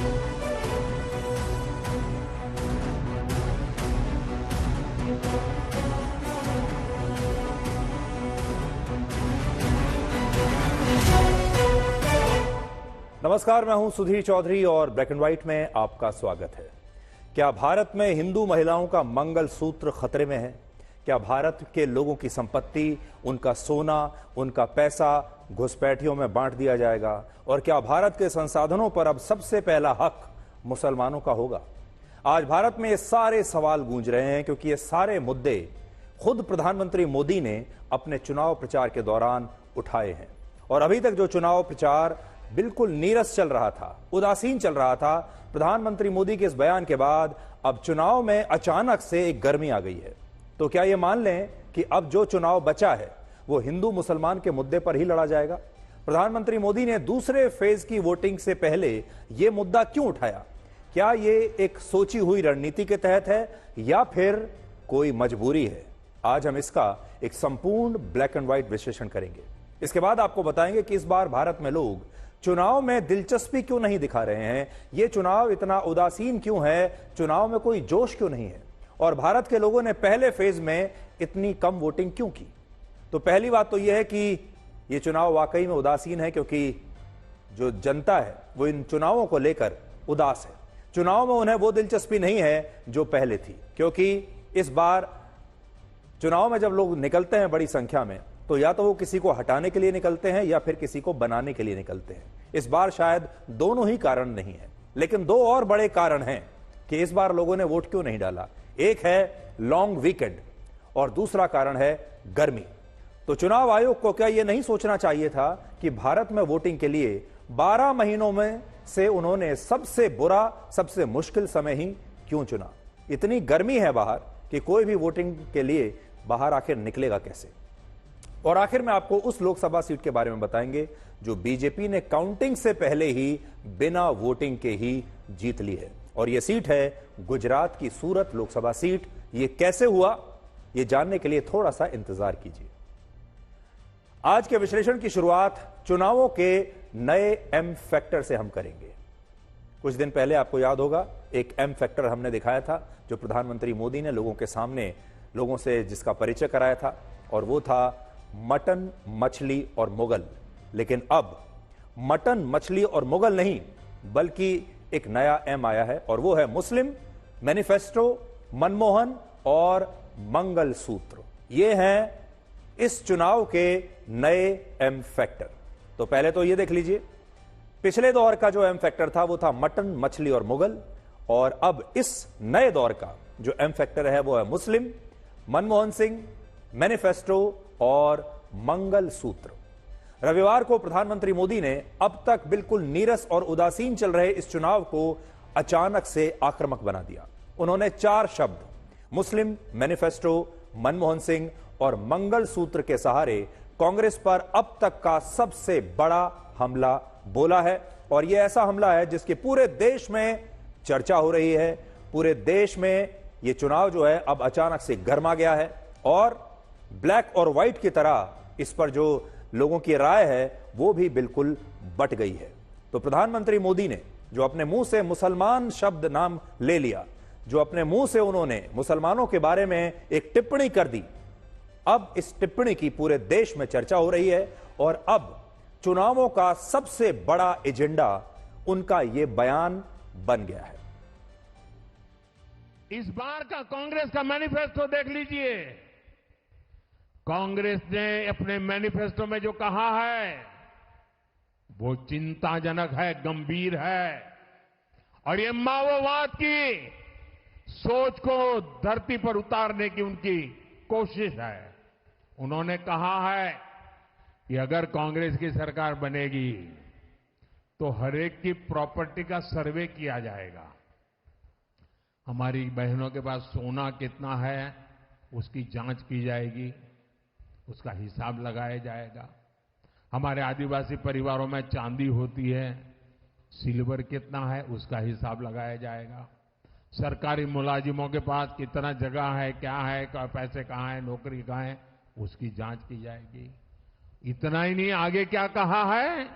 नमस्कार, मैं हूं सुधीर चौधरी और ब्लैक एंड व्हाइट में आपका स्वागत है। क्या भारत में हिंदू महिलाओं का मंगल सूत्र खतरे में है? क्या भारत के लोगों की संपत्ति, उनका सोना, उनका पैसा घुसपैठियों में बांट दिया जाएगा? और क्या भारत के संसाधनों पर अब सबसे पहला हक मुसलमानों का होगा? आज भारत में ये सारे सवाल गूंज रहे हैं क्योंकि ये सारे मुद्दे खुद प्रधानमंत्री मोदी ने अपने चुनाव प्रचार के दौरान उठाए हैं। और अभी तक जो चुनाव प्रचार बिल्कुल नीरस चल रहा था, उदासीन चल रहा था, प्रधानमंत्री मोदी के इस बयान के बाद अब चुनाव में अचानक से एक गर्मी आ गई है। तो क्या यह मान लें कि अब जो चुनाव बचा है वो हिंदू मुसलमान के मुद्दे पर ही लड़ा जाएगा? प्रधानमंत्री मोदी ने दूसरे फेज की वोटिंग से पहले यह मुद्दा क्यों उठाया? क्या यह एक सोची हुई रणनीति के तहत है या फिर कोई मजबूरी है? आज हम इसका एक संपूर्ण ब्लैक एंड व्हाइट विश्लेषण करेंगे। इसके बाद आपको बताएंगे कि इस बार भारत में लोग चुनाव में दिलचस्पी क्यों नहीं दिखा रहे हैं, यह चुनाव इतना उदासीन क्यों है, चुनाव में कोई जोश क्यों नहीं है, और भारत के लोगों ने पहले फेज में इतनी कम वोटिंग क्यों की। तो पहली बात तो यह है कि यह चुनाव वाकई में उदासीन है क्योंकि जो जनता है वो इन चुनावों को लेकर उदास है। चुनाव में उन्हें वो दिलचस्पी नहीं है जो पहले थी, क्योंकि इस बार चुनाव में जब लोग निकलते हैं बड़ी संख्या में तो या तो वो किसी को हटाने के लिए निकलते हैं या फिर किसी को बनाने के लिए निकलते हैं। इस बार शायद दोनों ही कारण नहीं है, लेकिन दो और बड़े कारण हैं कि इस बार लोगों ने वोट क्यों नहीं डाला। एक है लॉन्ग वीकेंड और दूसरा कारण है गर्मी। तो चुनाव आयोग को क्या यह नहीं सोचना चाहिए था कि भारत में वोटिंग के लिए 12 महीनों में से उन्होंने सबसे बुरा, सबसे मुश्किल समय ही क्यों चुना? इतनी गर्मी है बाहर कि कोई भी वोटिंग के लिए बाहर आखिर निकलेगा कैसे? और आखिर में आपको उस लोकसभा सीट के बारे में बताएंगे जो बीजेपी ने काउंटिंग से पहले ही बिना वोटिंग के ही जीत ली है, और यह सीट है गुजरात की सूरत लोकसभा सीट। यह कैसे हुआ, यह जानने के लिए थोड़ा सा इंतजार कीजिए। आज के विश्लेषण की शुरुआत चुनावों के नए एम फैक्टर से हम करेंगे। कुछ दिन पहले आपको याद होगा एक एम फैक्टर हमने दिखाया था जो प्रधानमंत्री मोदी ने लोगों के सामने, लोगों से जिसका परिचय कराया था, और वो था मटन, मछली और मुगल। लेकिन अब मटन, मछली और मुगल नहीं, बल्कि एक नया एम आया है, और वो है मुस्लिम, मैनिफेस्टो, मनमोहन और मंगल सूत्र। ये हैं इस चुनाव के नए एम फैक्टर। तो पहले तो ये देख लीजिए, पिछले दौर का जो एम फैक्टर था वो था मटन, मछली और मुगल, और अब इस नए दौर का जो एम फैक्टर है वो है मुस्लिम, मनमोहन सिंह, मैनिफेस्टो और मंगल सूत्र। रविवार को प्रधानमंत्री मोदी ने अब तक बिल्कुल नीरस और उदासीन चल रहे इस चुनाव को अचानक से आक्रामक बना दिया। उन्होंने 4 शब्द मुस्लिम, मैनिफेस्टो, मनमोहन सिंह और मंगल सूत्र के सहारे कांग्रेस पर अब तक का सबसे बड़ा हमला बोला है, और यह ऐसा हमला है जिसके पूरे देश में चर्चा हो रही है। पूरे देश में यह चुनाव जो है अब अचानक से गर्मा गया है, और ब्लैक और व्हाइट की तरह इस पर जो लोगों की राय है वो भी बिल्कुल बट गई है। तो प्रधानमंत्री मोदी ने जो अपने मुंह से मुसलमान शब्द नाम ले लिया, जो अपने मुंह से उन्होंने मुसलमानों के बारे में एक टिप्पणी कर दी, अब इस टिप्पणी की पूरे देश में चर्चा हो रही है, और अब चुनावों का सबसे बड़ा एजेंडा उनका यह बयान बन गया है। इस बार का कांग्रेस का मैनिफेस्टो देख लीजिए। कांग्रेस ने अपने मैनिफेस्टो में जो कहा है वो चिंताजनक है, गंभीर है, और ये माओवाद की सोच को धरती पर उतारने की उनकी कोशिश है। उन्होंने कहा है कि अगर कांग्रेस की सरकार बनेगी तो हरेक की प्रॉपर्टी का सर्वे किया जाएगा, हमारी बहनों के पास सोना कितना है उसकी जांच की जाएगी, उसका हिसाब लगाया जाएगा, हमारे आदिवासी परिवारों में चांदी होती है, सिल्वर कितना है उसका हिसाब लगाया जाएगा, सरकारी मुलाजिमों के पास कितना जगह है, क्या है, पैसे कहाँ है, नौकरी कहाँ है, उसकी जांच की जाएगी। इतना ही नहीं, आगे क्या कहा है,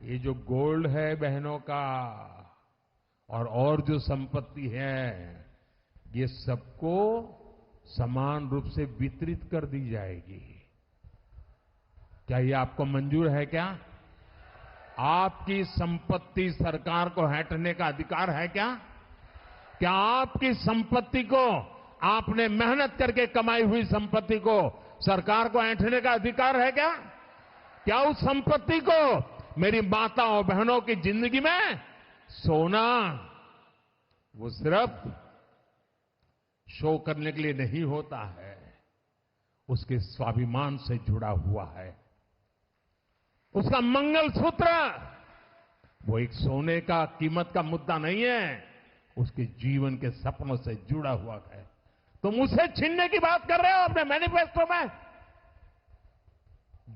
ये जो गोल्ड है बहनों का, और जो संपत्ति है ये सबको समान रूप से वितरित कर दी जाएगी। क्या ये आपको मंजूर है क्या? आपकी संपत्ति सरकार को हड़पने का अधिकार है क्या? क्या आपकी संपत्ति को, आपने मेहनत करके कमाई हुई संपत्ति को सरकार को ऐंठने का अधिकार है क्या? क्या उस संपत्ति को मेरी माताओं बहनों की जिंदगी में सोना वो सिर्फ शो करने के लिए नहीं होता है, उसके स्वाभिमान से जुड़ा हुआ है। उसका मंगलसूत्र वो एक सोने का कीमत का मुद्दा नहीं है, उसके जीवन के सपनों से जुड़ा हुआ है। तुम उसे छीनने की बात कर रहे हो अपने मैनिफेस्टो में।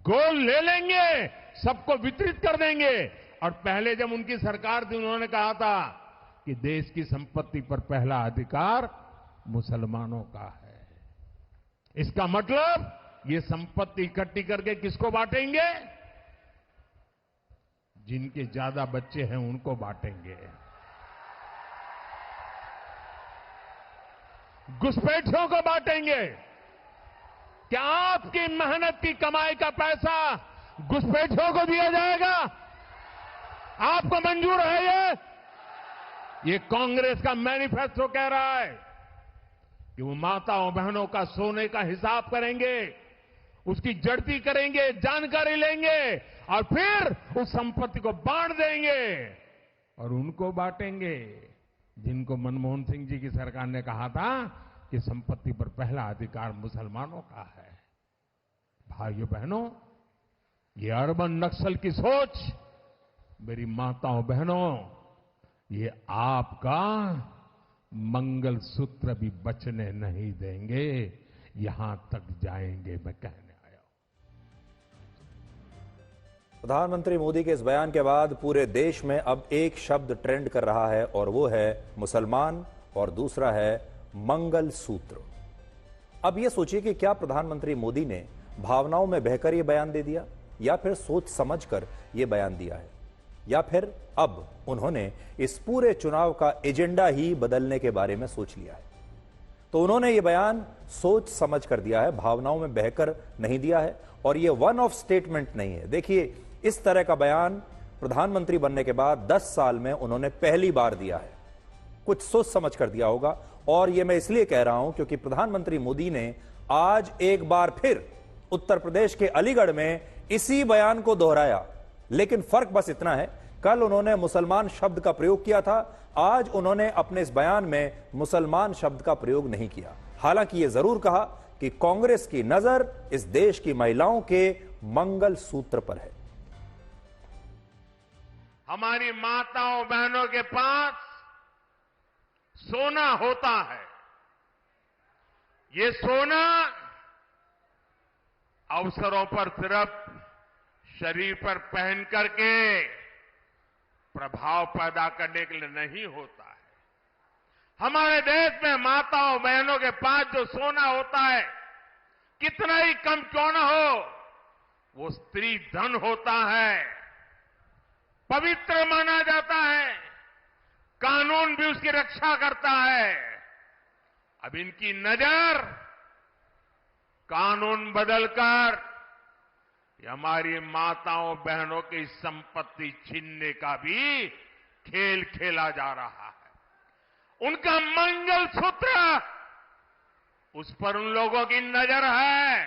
गोल्ड ले लेंगे, सबको वितरित कर देंगे। और पहले जब उनकी सरकार थी उन्होंने कहा था कि देश की संपत्ति पर पहला अधिकार मुसलमानों का है। इसका मतलब ये संपत्ति इकट्ठी करके किसको बांटेंगे? जिनके ज्यादा बच्चे हैं उनको बांटेंगे। घुसपैठियों को बांटेंगे। क्या आपकी मेहनत की कमाई का पैसा घुसपैठियों को दिया जाएगा? आपको मंजूर है ये कांग्रेस का मैनिफेस्टो कह रहा है कि वो माताओं बहनों का सोने का हिसाब करेंगे, उसकी जड़ती करेंगे, जानकारी लेंगे और फिर उस संपत्ति को बांट देंगे। और उनको बांटेंगे जिनको मनमोहन सिंह जी की सरकार ने कहा था कि संपत्ति पर पहला अधिकार मुसलमानों का है। भाइयों बहनों, ये अर्बन नक्सल की सोच, मेरी माताओं बहनों, ये आपका मंगलसूत्र भी बचने नहीं देंगे, यहां तक जाएंगे, मैं कहने आया हूं। प्रधानमंत्री मोदी के इस बयान के बाद पूरे देश में अब एक शब्द ट्रेंड कर रहा है और वो है मुसलमान और दूसरा है मंगलसूत्र। अब ये सोचिए कि क्या प्रधानमंत्री मोदी ने भावनाओं में बहकर ये बयान दे दिया, या फिर सोच समझकर ये बयान दिया है, या फिर अब उन्होंने इस पूरे चुनाव का एजेंडा ही बदलने के बारे में सोच लिया है। तो उन्होंने ये बयान सोच समझ कर दिया है, भावनाओं में बहकर नहीं दिया है। और ये वन ऑफ स्टेटमेंट नहीं है। देखिए, इस तरह का बयान प्रधानमंत्री बनने के बाद 10 साल में उन्होंने पहली बार दिया है। कुछ सोच समझ कर दिया होगा। और यह मैं इसलिए कह रहा हूं क्योंकि प्रधानमंत्री मोदी ने आज एक बार फिर उत्तर प्रदेश के अलीगढ़ में इसी बयान को दोहराया। लेकिन फर्क बस इतना है, कल उन्होंने मुसलमान शब्द का प्रयोग किया था, आज उन्होंने अपने इस बयान में मुसलमान शब्द का प्रयोग नहीं किया। हालांकि यह जरूर कहा कि कांग्रेस की नजर इस देश की महिलाओं के मंगलसूत्र पर है। हमारी माताओं बहनों के पास सोना होता है। ये सोना अवसरों पर सिर्फ शरीर पर पहन करके प्रभाव पैदा करने के लिए नहीं होता है। हमारे देश में माताओं बहनों के पास जो सोना होता है, कितना ही कम क्यों न हो, वो स्त्री धन होता है, पवित्र माना जाता है, कानून भी उसकी रक्षा करता है। अब इनकी नजर कानून बदलकर हमारी माताओं बहनों की संपत्ति छीनने का भी खेल खेला जा रहा है। उनका मंगलसूत्र, उस पर उन लोगों की नजर है।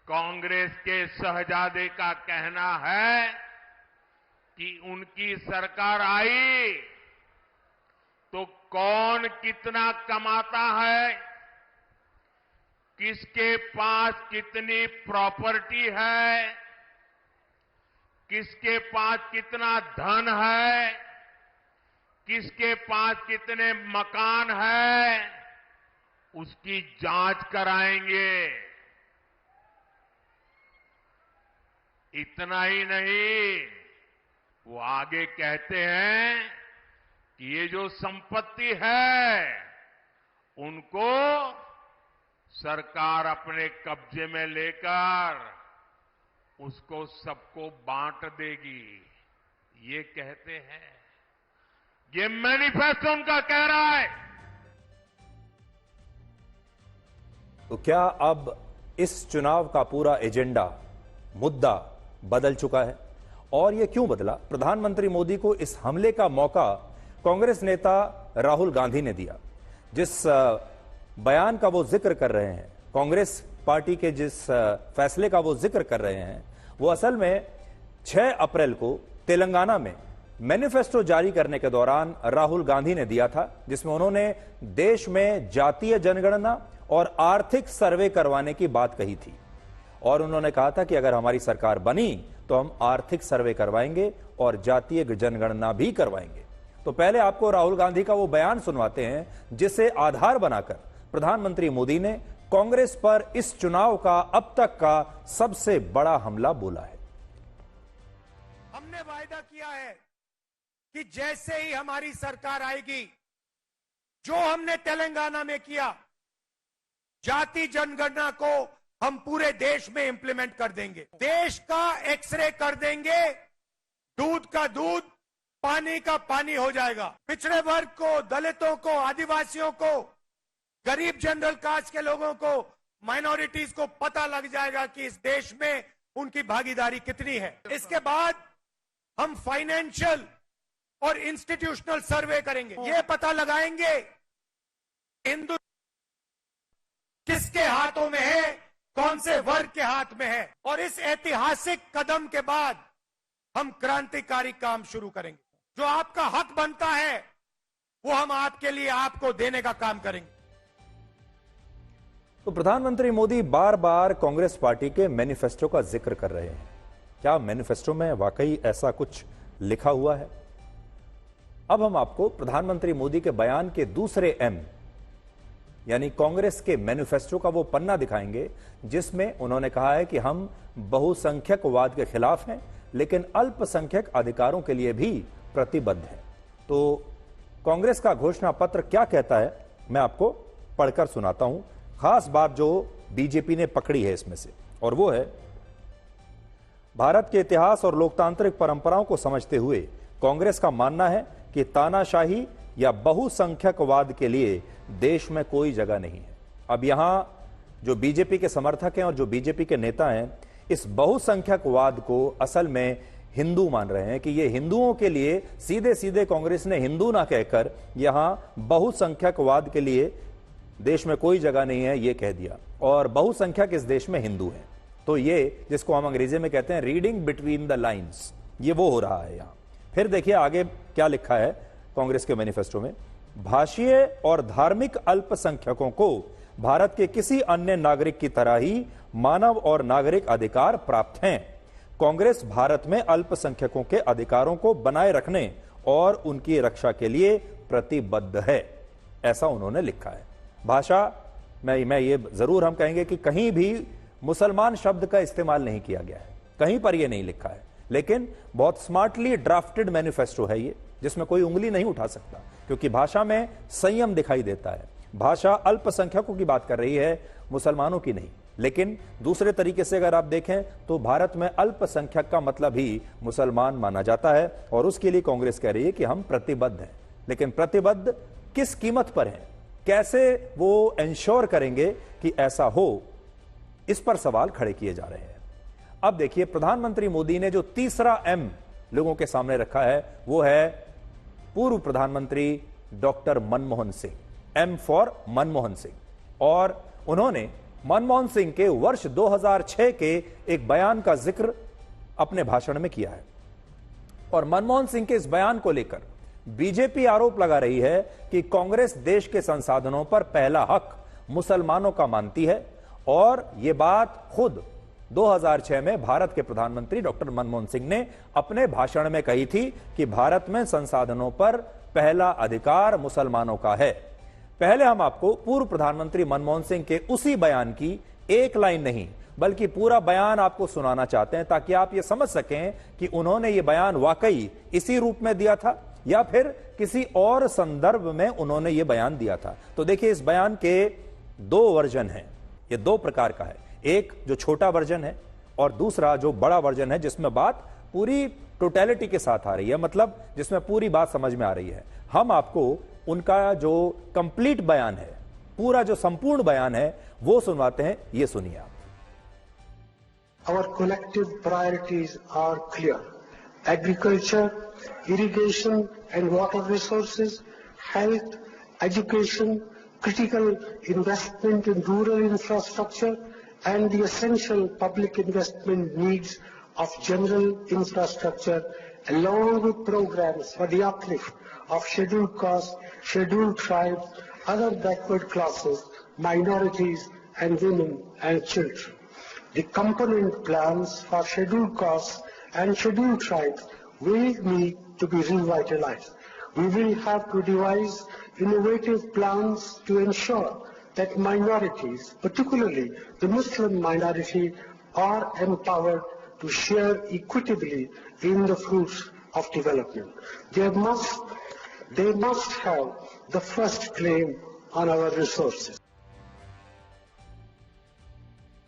कांग्रेस के शहजादे का कहना है कि उनकी सरकार आई तो कौन कितना कमाता है, किसके पास कितनी प्रॉपर्टी है, किसके पास कितना धन है, किसके पास कितने मकान है, उसकी जांच कराएंगे। इतना ही नहीं, वो आगे कहते हैं कि ये जो संपत्ति है उनको सरकार अपने कब्जे में लेकर उसको सबको बांट देगी, ये कहते हैं। ये मैनिफेस्टो उनका कह रहा है। तो क्या अब इस चुनाव का पूरा एजेंडा, मुद्दा बदल चुका है? और यह क्यों बदला? प्रधानमंत्री मोदी को इस हमले का मौका कांग्रेस नेता राहुल गांधी ने दिया। जिस बयान का वो जिक्र कर रहे हैं, कांग्रेस पार्टी के जिस फैसले का वो जिक्र कर रहे हैं, वो असल में 6 अप्रैल को तेलंगाना में मैनिफेस्टो जारी करने के दौरान राहुल गांधी ने दिया था, जिसमें उन्होंने देश में जातीय जनगणना और आर्थिक सर्वे करवाने की बात कही थी। और उन्होंने कहा था कि अगर हमारी सरकार बनी तो हम आर्थिक सर्वे करवाएंगे और जातीय जनगणना भी करवाएंगे। तो पहले आपको राहुल गांधी का वो बयान सुनवाते हैं, जिसे आधार बनाकर प्रधानमंत्री मोदी ने कांग्रेस पर इस चुनाव का अब तक का सबसे बड़ा हमला बोला है। हमने वायदा किया है कि जैसे ही हमारी सरकार आएगी, जो हमने तेलंगाना में किया, जाति जनगणना को हम पूरे देश में इंप्लीमेंट कर देंगे। देश का एक्सरे कर देंगे, दूध का दूध, पानी का पानी हो जाएगा। पिछड़े वर्ग को, दलितों को, आदिवासियों को, गरीब जनरल कास्ट के लोगों को, माइनॉरिटीज को पता लग जाएगा कि इस देश में उनकी भागीदारी कितनी है। इसके बाद हम फाइनेंशियल और इंस्टीट्यूशनल सर्वे करेंगे। ये पता लगाएंगे हिंदू किसके हाथों में है, कौन से वर्ग के हाथ में है। और इस ऐतिहासिक कदम के बाद हम क्रांतिकारी काम शुरू करेंगे। जो आपका हक बनता है वो हम आपके लिए, आपको देने का काम करेंगे। तो प्रधानमंत्री मोदी बार बार कांग्रेस पार्टी के मैनिफेस्टो का जिक्र कर रहे हैं। क्या मैनिफेस्टो में वाकई ऐसा कुछ लिखा हुआ है? अब हम आपको प्रधानमंत्री मोदी के बयान के दूसरे एम यानी कांग्रेस के मैनिफेस्टो का वो पन्ना दिखाएंगे, जिसमें उन्होंने कहा है कि हम बहुसंख्यकवाद के खिलाफ हैं, लेकिन अल्पसंख्यक अधिकारों के लिए भी प्रतिबद्ध हैं। तो कांग्रेस का घोषणा पत्र क्या कहता है, मैं आपको पढ़कर सुनाता हूं। खास बात जो बीजेपी ने पकड़ी है इसमें से, और वो है, भारत के इतिहास और लोकतांत्रिक परंपराओं को समझते हुए कांग्रेस का मानना है कि तानाशाही या बहुसंख्यकवाद के लिए देश में कोई जगह नहीं है। अब यहां जो बीजेपी के समर्थक हैं और जो बीजेपी के नेता हैं, इस बहुसंख्यकवाद को असल में हिंदू मान रहे हैं कि ये हिंदुओं के लिए, सीधे सीधे कांग्रेस ने हिंदू ना कहकर यहां बहुसंख्यकवाद के लिए देश में कोई जगह नहीं है, ये कह दिया। और बहुसंख्यक इस देश में हिंदू हैं। तो ये जिसको हम अंग्रेजी में कहते हैं रीडिंग बिटवीन द लाइन्स, ये वो हो रहा है यहां। फिर देखिए आगे क्या लिखा है कांग्रेस के मैनिफेस्टो में। भाषीय और धार्मिक अल्पसंख्यकों को भारत के किसी अन्य नागरिक की तरह ही मानव और नागरिक अधिकार प्राप्त हैं। कांग्रेस भारत में अल्पसंख्यकों के अधिकारों को बनाए रखने और उनकी रक्षा के लिए प्रतिबद्ध है, ऐसा उन्होंने लिखा है। भाषा में ये जरूर हम कहेंगे कि कहीं भी मुसलमान शब्द का इस्तेमाल नहीं किया गया है, कहीं पर यह नहीं लिखा है, लेकिन बहुत स्मार्टली ड्राफ्टेड मैनिफेस्टो है ये, जिसमें कोई उंगली नहीं उठा सकता, क्योंकि भाषा में संयम दिखाई देता है। भाषा अल्पसंख्यकों की बात कर रही है, मुसलमानों की नहीं। लेकिन दूसरे तरीके से अगर आप देखें तो भारत में अल्पसंख्यक का मतलब ही मुसलमान माना जाता है, और उसके लिए कांग्रेस कह रही है कि हम प्रतिबद्ध हैं। लेकिन प्रतिबद्ध किस कीमत पर हैं, कैसे वो इंश्योर करेंगे कि ऐसा हो, इस पर सवाल खड़े किए जा रहे हैं। अब देखिए प्रधानमंत्री मोदी ने जो तीसरा एम लोगों के सामने रखा है, वो है पूर्व प्रधानमंत्री doctor Manmohan Singh, M for Manmohan Singh. और उन्होंने मनमोहन सिंह के वर्ष 2006 के एक बयान का जिक्र अपने भाषण में किया है। और मनमोहन सिंह के इस बयान को लेकर बीजेपी आरोप लगा रही है कि कांग्रेस देश के संसाधनों पर पहला हक मुसलमानों का मानती है। और यह बात खुद 2006 में भारत के प्रधानमंत्री डॉक्टर मनमोहन सिंह ने अपने भाषण में कही थी कि भारत में संसाधनों पर पहला अधिकार मुसलमानों का है। पहले हम आपको पूर्व प्रधानमंत्री मनमोहन सिंह के उसी बयान की एक लाइन नहीं बल्कि पूरा बयान आपको सुनाना चाहते हैं, ताकि आप यह समझ सकें कि उन्होंने यह बयान वाकई इसी रूप में दिया था या फिर किसी और संदर्भ में उन्होंने यह बयान दिया था। तो देखिए इस बयान के 2 वर्जन हैं, यह 2 प्रकार का है। एक जो छोटा वर्जन है और दूसरा जो बड़ा वर्जन है, जिसमें बात पूरी टोटलिटी के साथ आ रही है, मतलब जिसमें पूरी बात समझ में आ रही है। हम आपको उनका जो कंप्लीट बयान है, पूरा जो संपूर्ण बयान है, वो सुनवाते हैं। ये सुनिए आप। Our collective priorities are clear: agriculture, irrigation and water resources, health, education, critical investment in rural infrastructure, and the essential public investment needs of general infrastructure, along with programs for the uplift of scheduled castes, scheduled tribes, other backward classes, minorities, and women and children. The component plans for scheduled castes and scheduled tribes will need to be revitalized. We will have to devise innovative plans to ensure that minorities, particularly the Muslim minority, are empowered to share equitably in the fruits of development. They must have the first claim on our resources.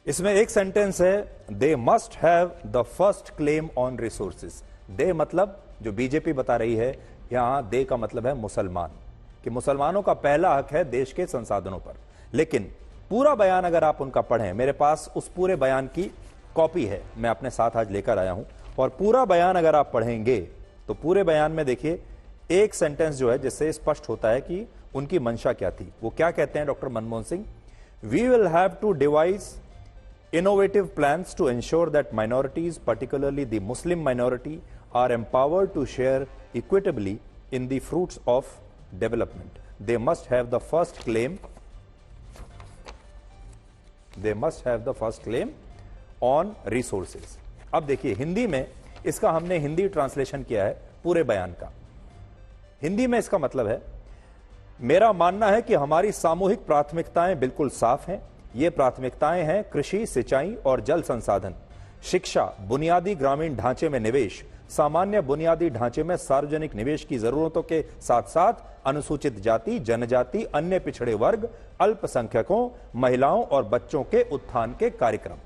इसमें एक sentence है, they must have the first claim on resources. They मतलब जो BJP बता रही है, यहां दे का मतलब है मुसलमान, कि मुसलमानों का पहला हक है देश के संसाधनों पर। लेकिन पूरा बयान अगर आप उनका पढ़ें, मेरे पास उस पूरे बयान की कॉपी है, मैं अपने साथ आज लेकर आया हूं, और पूरा बयान अगर आप पढ़ेंगे तो पूरे बयान में देखिए एक सेंटेंस जो है जिससे स्पष्ट होता है कि उनकी मंशा क्या थी। वो क्या कहते हैं doctor Manmohan Singh? We will have to devise innovative plans to ensure that minorities, particularly the Muslim minority, are empowered to share equitably in the fruits of development. They must have the first claim. They must have the first claim on resources. अब देखिए हिंदी में इसका हमने Hindi translation किया है पूरे बयान का। हिंदी में इसका मतलब है, मेरा मानना है कि हमारी सामूहिक प्राथमिकताएं बिल्कुल साफ हैं। ये प्राथमिकताएं हैं कृषि, सिंचाई और जल संसाधन, शिक्षा, बुनियादी ग्रामीण ढांचे में निवेश, सामान्य बुनियादी ढांचे में सार्वजनिक निवेश की जरूरतों के साथ साथ अनुसूचित जाति, जनजाति, अन्य पिछड़े वर्ग, अल्पसंख्यकों, महिलाओं और बच्चों के उत्थान के कार्यक्रम।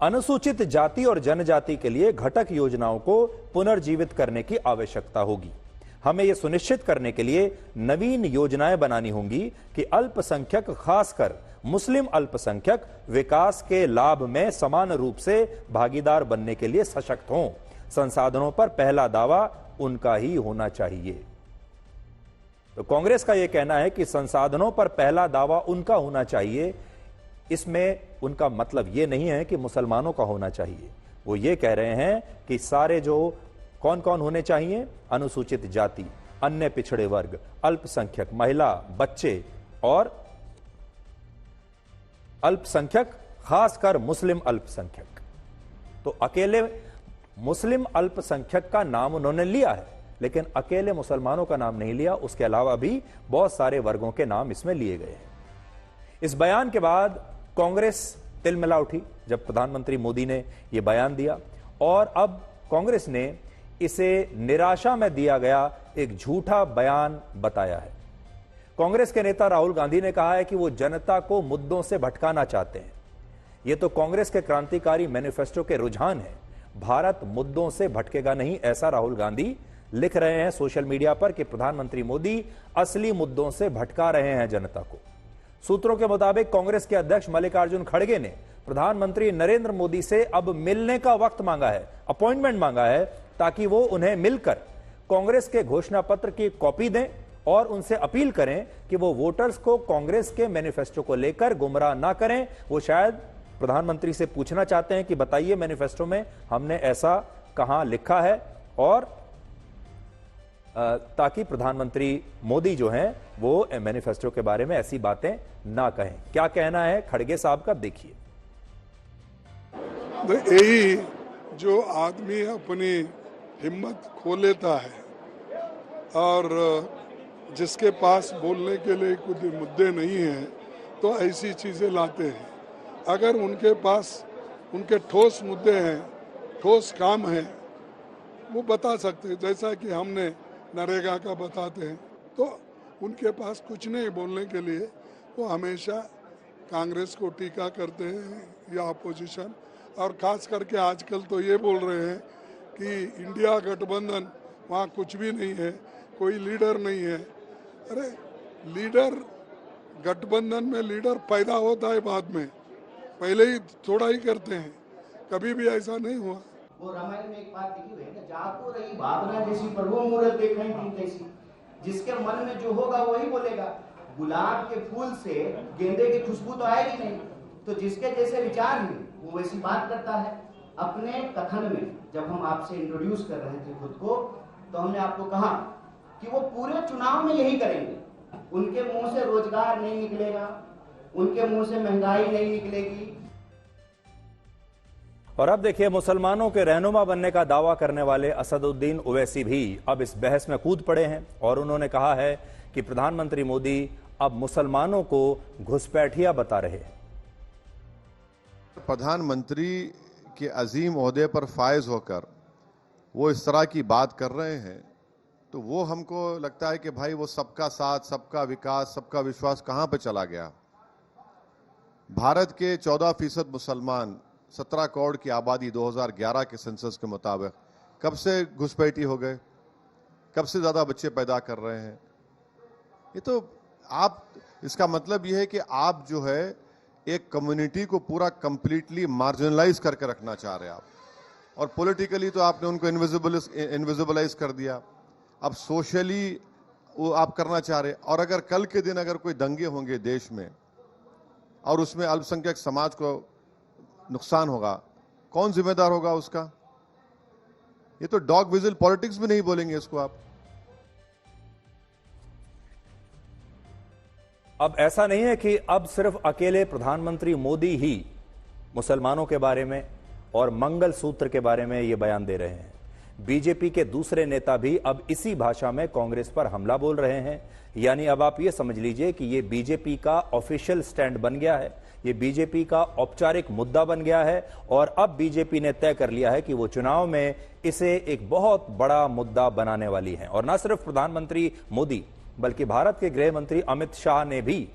अनुसूचित जाति और जनजाति के लिए घटक योजनाओं को पुनर्जीवित करने की आवश्यकता होगी। हमें यह सुनिश्चित करने के लिए नवीन योजनाएं बनानी होंगी कि अल्पसंख्यक, खासकर मुस्लिम अल्पसंख्यक, विकास के लाभ में समान रूप से भागीदार बनने के लिए सशक्त हों। संसाधनों पर पहला दावा उनका ही होना चाहिए। तो कांग्रेस का यह कहना है कि संसाधनों पर पहला दावा उनका होना चाहिए। इसमें उनका मतलब यह नहीं है कि मुसलमानों का होना चाहिए। वो ये कह रहे हैं कि सारे जो कौन कौन होने चाहिए? अनुसूचित जाति, अन्य पिछड़े वर्ग, अल्पसंख्यक, महिला, बच्चे और अल्पसंख्यक, खासकर मुस्लिम अल्पसंख्यक। तो अकेले मुस्लिम अल्पसंख्यक का नाम उन्होंने लिया है, लेकिन अकेले मुसलमानों का नाम नहीं लिया। उसके अलावा भी बहुत सारे वर्गों के नाम इसमें लिए गए हैं। इस बयान के बाद कांग्रेस तिलमिला उठी जब प्रधानमंत्री मोदी ने यह बयान दिया, और अब कांग्रेस ने इसे निराशा में दिया गया एक झूठा बयान बताया है। कांग्रेस के नेता राहुल गांधी ने कहा है कि वो जनता को मुद्दों से भटकाना चाहते हैं। यह तो कांग्रेस के क्रांतिकारी मैनिफेस्टो के रुझान है। भारत मुद्दों से भटकेगा नहीं, ऐसा राहुल गांधी लिख रहे हैं सोशल मीडिया पर कि प्रधानमंत्री मोदी असली मुद्दों से भटका रहे हैं जनता को। सूत्रों के मुताबिक कांग्रेस के अध्यक्ष मल्लिकार्जुन खड़गे ने प्रधानमंत्री नरेंद्र मोदी से अब मिलने का वक्त मांगा है, अपॉइंटमेंट मांगा है, ताकि वो उन्हें मिलकर कांग्रेस के घोषणा पत्र की कॉपी दें और उनसे अपील करें कि वो वोटर्स को कांग्रेस के मैनिफेस्टो को लेकर गुमराह ना करें। वो शायद प्रधानमंत्री से पूछना चाहते हैं कि बताइए मैनिफेस्टो में हमने ऐसा कहां लिखा है, और ताकि प्रधानमंत्री मोदी जो हैं वो मैनिफेस्टो के बारे में ऐसी बातें ना कहें। क्या कहना है खड़गे साहब का, देखिए। यही जो आदमी अपनी हिम्मत खो लेता है और जिसके पास बोलने के लिए कुछ मुद्दे नहीं हैं, तो ऐसी चीज़ें लाते हैं। अगर उनके पास उनके ठोस मुद्दे हैं, ठोस काम हैं, वो बता सकते हैं, जैसा कि हमने नरेगा का बताते हैं। तो उनके पास कुछ नहीं बोलने के लिए, वो हमेशा कांग्रेस को टीका करते हैं या अपोजिशन, और खास करके आजकल तो ये बोल रहे हैं कि इंडिया गठबंधन वहाँ कुछ भी नहीं है, कोई लीडर नहीं है। अरे लीडर, गठबंधन में लीडर पैदा होता है बाद में, पहले ही थोड़ा ही करते हैं, कभी भी ऐसा नहीं हुआ। वो रामायण में एक बात लिखी हुई है ना, जाको रही भावना जैसी प्रभु मूरत देखा ही जैसी, जिसके मन में जो होगा वही बोलेगा। गुलाब के फूल से गेंदे की खुशबू तो आएगी नहीं, तो जिसके जैसे विचार हैं वो वैसी बात करता है। अपने कथन में जब हम आपसे इंट्रोड्यूस कर रहे थे खुद को, तो हमने आपको कहा कि वो पूरे चुनाव में यही करेंगे। उनके मुंह से रोजगार नहीं निकलेगा, उनके मुंह से महंगाई नहीं निकलेगी। और अब देखिए, मुसलमानों के रहनुमा बनने का दावा करने वाले असदुद्दीन ओवैसी भी अब इस बहस में कूद पड़े हैं और उन्होंने कहा है कि प्रधानमंत्री मोदी अब मुसलमानों को घुसपैठिया बता रहे हैं। प्रधानमंत्री के अजीम ओहदे पर फायज होकर वो इस तरह की बात कर रहे हैं, तो वो हमको लगता है कि भाई वो सबका साथ, सबका विकास, सबका विश्वास कहां पे चला गया। भारत के 14% मुसलमान, 17 करोड़ की आबादी 2011 के सेंसस के मुताबिक कब से घुसपैठी हो गए, कब से ज्यादा बच्चे पैदा कर रहे हैं। ये तो आप, इसका मतलब ये है कि आप जो है एक कम्युनिटी को पूरा कंप्लीटली मार्जिनलाइज करके रखना चाह रहे हैं आप, और पॉलिटिकली तो आपने उनको इनविजिबलाइज कर दिया। अब सोशली वो आप करना चाह रहे हैं, और अगर कल के दिन अगर कोई दंगे होंगे देश में और उसमें अल्पसंख्यक समाज को नुकसान होगा, कौन जिम्मेदार होगा उसका? ये तो डॉग विजिल पॉलिटिक्स भी नहीं बोलेंगे इसको आप। अब ऐसा नहीं है कि अब सिर्फ अकेले प्रधानमंत्री मोदी ही मुसलमानों के बारे में और मंगल सूत्र के बारे में ये बयान दे रहे हैं। बीजेपी के दूसरे नेता भी अब इसी भाषा में कांग्रेस पर हमला बोल रहे हैं। यानी अब आप ये समझ लीजिए कि ये बीजेपी का ऑफिशियल स्टैंड बन गया है, ये बीजेपी का औपचारिक मुद्दा बन गया है, और अब बीजेपी ने तय कर लिया है कि वो चुनाव में इसे एक बहुत बड़ा मुद्दा बनाने वाली है। और न सिर्फ प्रधानमंत्री मोदी बल्कि भारत के गृह मंत्री अमित शाह ने भी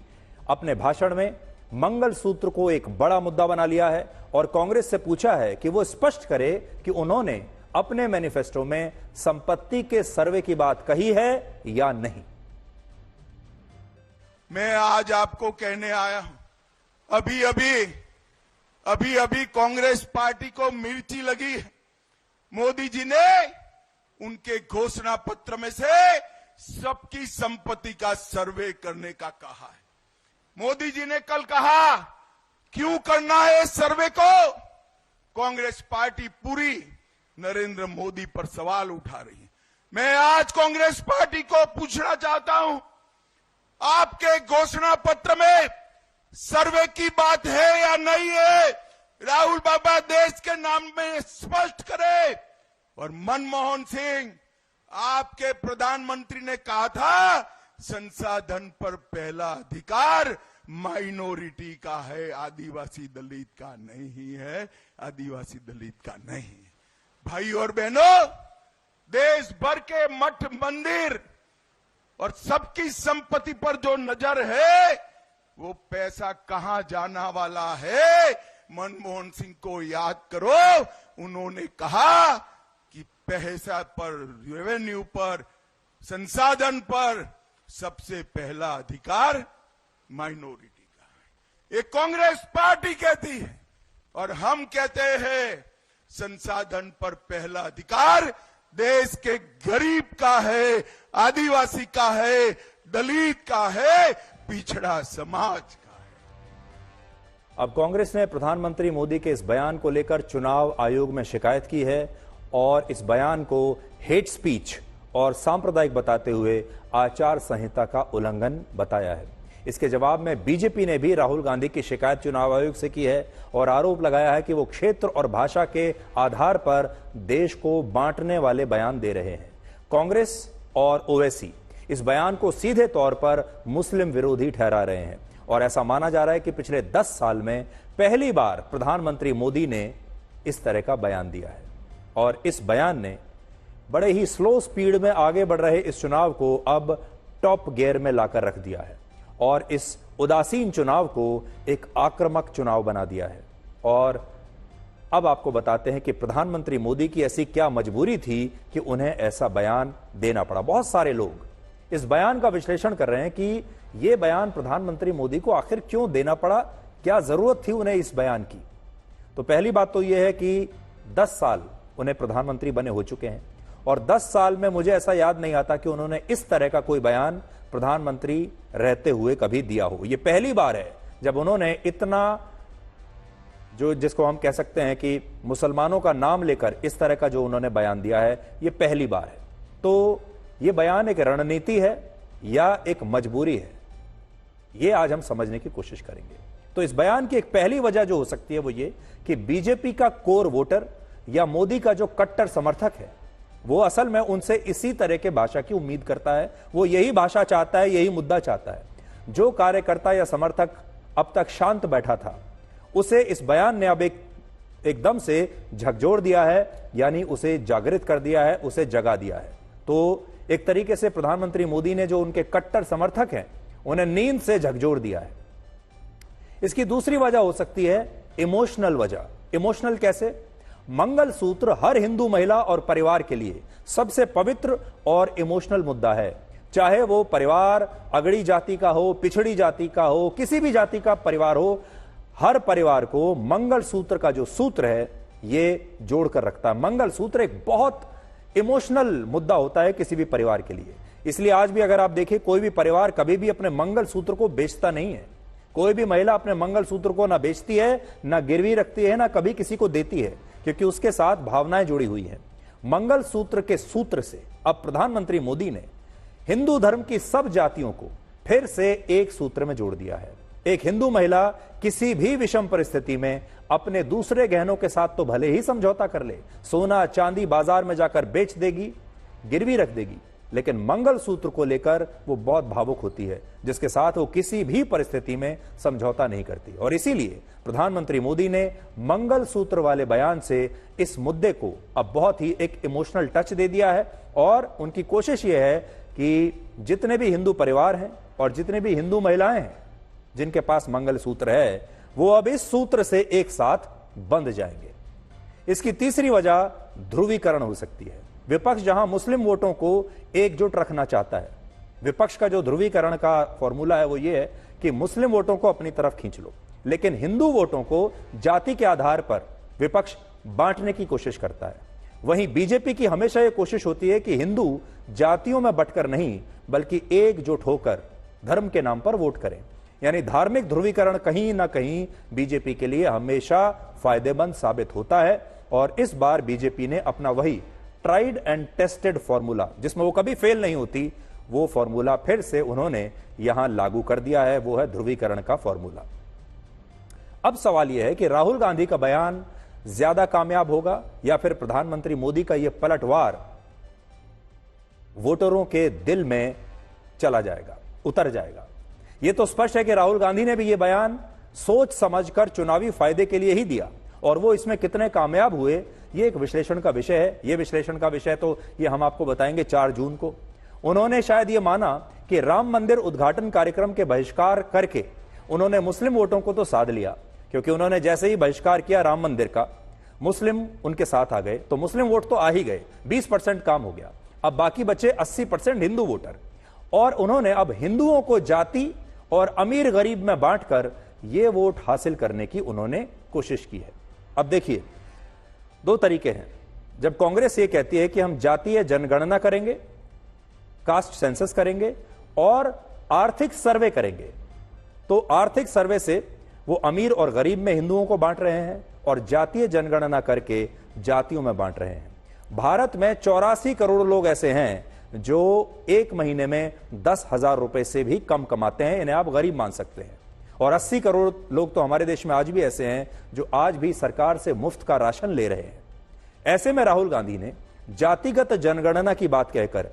अपने भाषण में मंगल सूत्र को एक बड़ा मुद्दा बना लिया है और कांग्रेस से पूछा है कि वो स्पष्ट करे कि उन्होंने अपने मैनिफेस्टो में संपत्ति के सर्वे की बात कही है या नहीं। मैं आज आपको कहने आया हूं, अभी अभी कांग्रेस पार्टी को मिर्ची लगी है। मोदी जी ने उनके घोषणा पत्र में से सबकी संपत्ति का सर्वे करने का कहा है। मोदी जी ने कल कहा क्यों करना है इस सर्वे को। कांग्रेस पार्टी पूरी नरेंद्र मोदी पर सवाल उठा रही है। मैं आज कांग्रेस पार्टी को पूछना चाहता हूं, आपके घोषणा पत्र में सर्वे की बात है या नहीं है? राहुल बाबा देश के नाम में स्पष्ट करे। और मनमोहन सिंह, आपके प्रधानमंत्री ने कहा था संसाधन पर पहला अधिकार माइनॉरिटी का है, आदिवासी दलित का नहीं है, आदिवासी दलित का नहीं है। भाई और बहनों, देश भर के मठ मंदिर और सबकी संपत्ति पर जो नजर है वो पैसा कहां जाना वाला है। मनमोहन सिंह को याद करो, उन्होंने कहा कि पैसा पर, रेवेन्यू पर, संसाधन पर सबसे पहला अधिकार माइनॉरिटी का है। ये कांग्रेस पार्टी कहती है और हम कहते हैं संसाधन पर पहला अधिकार देश के गरीब का है, आदिवासी का है, दलित का है, पिछड़ा समाज का है। अब कांग्रेस ने प्रधानमंत्री मोदी के इस बयान को लेकर चुनाव आयोग में शिकायत की है और इस बयान को हेट स्पीच और सांप्रदायिक बताते हुए आचार संहिता का उल्लंघन बताया है। इसके जवाब में बीजेपी ने भी राहुल गांधी की शिकायत चुनाव आयोग से की है और आरोप लगाया है कि वो क्षेत्र और भाषा के आधार पर देश को बांटने वाले बयान दे रहे हैं। कांग्रेस और ओवैसी इस बयान को सीधे तौर पर मुस्लिम विरोधी ठहरा रहे हैं और ऐसा माना जा रहा है कि पिछले 10 साल में पहली बार प्रधानमंत्री मोदी ने इस तरह का बयान दिया है और इस बयान ने बड़े ही स्लो स्पीड में आगे बढ़ रहे इस चुनाव को अब टॉप गियर में लाकर रख दिया है और इस उदासीन चुनाव को एक आक्रामक चुनाव बना दिया है। और अब आपको बताते हैं कि प्रधानमंत्री मोदी की ऐसी क्या मजबूरी थी कि उन्हें ऐसा बयान देना पड़ा। बहुत सारे लोग इस बयान का विश्लेषण कर रहे हैं कि यह बयान प्रधानमंत्री मोदी को आखिर क्यों देना पड़ा, क्या जरूरत थी उन्हें इस बयान की। तो पहली बात तो यह है कि 10 साल उन्हें प्रधानमंत्री बने हो चुके हैं और 10 साल में मुझे ऐसा याद नहीं आता कि उन्होंने इस तरह का कोई बयान प्रधानमंत्री रहते हुए कभी दिया हो। यह पहली बार है जब उन्होंने इतना, जो जिसको हम कह सकते हैं कि मुसलमानों का नाम लेकर इस तरह का जो उन्होंने बयान दिया है, यह पहली बार है। तो यह बयान एक रणनीति है या एक मजबूरी है, यह आज हम समझने की कोशिश करेंगे। तो इस बयान की एक पहली वजह जो हो सकती है वो ये कि बीजेपी का कोर वोटर या मोदी का जो कट्टर समर्थक है वो असल में उनसे इसी तरह के भाषा की उम्मीद करता है। वो यही भाषा चाहता है, यही मुद्दा चाहता है। जो कार्यकर्ता या समर्थक अब तक शांत बैठा था उसे इस बयान ने अब एकदम से झकझोर दिया है, यानी उसे जागृत कर दिया है, उसे जगा दिया है। तो एक तरीके से प्रधानमंत्री मोदी ने जो उनके कट्टर समर्थक हैं उन्हें नींद से झकझोर दिया है। इसकी दूसरी वजह हो सकती है इमोशनल वजह। इमोशनल कैसे? मंगलसूत्र हर हिंदू महिला और परिवार के लिए सबसे पवित्र और इमोशनल मुद्दा है। चाहे वो परिवार अगड़ी जाति का हो, पिछड़ी जाति का हो, किसी भी जाति का परिवार हो, हर परिवार को मंगलसूत्र का जो सूत्र है ये जोड़कर रखता है। मंगलसूत्र एक बहुत इमोशनल मुद्दा होता है किसी भी परिवार के लिए। इसलिए आज भी अगर आप देखें, कोई भी परिवार कभी भी अपने मंगलसूत्र को बेचता नहीं है। कोई भी महिला अपने मंगलसूत्र को ना बेचती है, ना गिरवी रखती है, ना कभी किसी को देती है, क्योंकि उसके साथ भावनाएं जुड़ी हुई हैं। मंगलसूत्र के सूत्र से अब प्रधानमंत्री मोदी ने हिंदू धर्म की सब जातियों को फिर से एक सूत्र में जोड़ दिया है। एक हिंदू महिला किसी भी विषम परिस्थिति में अपने दूसरे गहनों के साथ तो भले ही समझौता कर ले, सोना चांदी बाजार में जाकर बेच देगी, गिरवी रख देगी, लेकिन मंगलसूत्र को लेकर वो बहुत भावुक होती है, जिसके साथ वो किसी भी परिस्थिति में समझौता नहीं करती। और इसीलिए प्रधानमंत्री मोदी ने मंगलसूत्र वाले बयान से इस मुद्दे को अब बहुत ही एक इमोशनल टच दे दिया है। और उनकी कोशिश ये है कि जितने भी हिंदू परिवार हैं और जितने भी हिंदू महिलाएं हैं जिनके पास मंगलसूत्र है, वो अब इस सूत्र से एक साथ बंध जाएंगे। इसकी तीसरी वजह ध्रुवीकरण हो सकती है। विपक्ष जहां मुस्लिम वोटों को एकजुट रखना चाहता है, विपक्ष का जो ध्रुवीकरण का फॉर्मूला है वो ये है कि मुस्लिम वोटों को अपनी तरफ खींच लो, लेकिन हिंदू वोटों को जाति के आधार पर विपक्ष बांटने की कोशिश करता है। वहीं बीजेपी की हमेशा यह कोशिश होती है कि हिंदू जातियों में बंटकर नहीं बल्कि एकजुट होकर धर्म के नाम पर वोट करें। यानी धार्मिक ध्रुवीकरण कहीं ना कहीं बीजेपी के लिए हमेशा फायदेमंद साबित होता है। और इस बार बीजेपी ने अपना वही ट्राइड एंड टेस्टेड फॉर्मूला, जिसमें वो कभी फेल नहीं होती, वो फॉर्मूला फिर से उन्होंने यहां लागू कर दिया है। वो है ध्रुवीकरण का फॉर्मूला। अब सवाल यह है कि राहुल गांधी का बयान ज्यादा कामयाब होगा या फिर प्रधानमंत्री मोदी का यह पलटवार वोटरों के दिल में चला जाएगा, उतर जाएगा। यह तो स्पष्ट है कि राहुल गांधी ने भी यह बयान सोच समझकर चुनावी फायदे के लिए ही दिया, और वो इसमें कितने कामयाब हुए ये एक विश्लेषण का विषय है। यह विश्लेषण का विषय तो ये हम आपको बताएंगे 4 जून को। उन्होंने शायद ये माना कि राम मंदिर उद्घाटन कार्यक्रम के बहिष्कार करके उन्होंने मुस्लिम वोटों को तो साध लिया, क्योंकि उन्होंने जैसे ही बहिष्कार किया राम मंदिर का, मुस्लिम उनके साथ आ गए, तो मुस्लिम वोट तो आ ही गए, 20% काम हो गया। अब बाकी बचे 80% हिंदू वोटर, और उन्होंने अब हिंदुओं को जाति और अमीर गरीब में बांटकर ये वोट हासिल करने की उन्होंने कोशिश की है। अब देखिए, 2 तरीके हैं। जब कांग्रेस ये कहती है कि हम जातीय जनगणना करेंगे, कास्ट सेंसस करेंगे और आर्थिक सर्वे करेंगे, तो आर्थिक सर्वे से वो अमीर और गरीब में हिंदुओं को बांट रहे हैं और जातीय जनगणना करके जातियों में बांट रहे हैं। भारत में 84 करोड़ लोग ऐसे हैं जो एक महीने में 10,000 रुपए से भी कम कमाते हैं, इन्हें आप गरीब मान सकते हैं। और 80 करोड़ लोग तो हमारे देश में आज भी ऐसे हैं जो आज भी सरकार से मुफ्त का राशन ले रहे हैं। ऐसे में राहुल गांधी ने जातिगत जनगणना की बात कहकर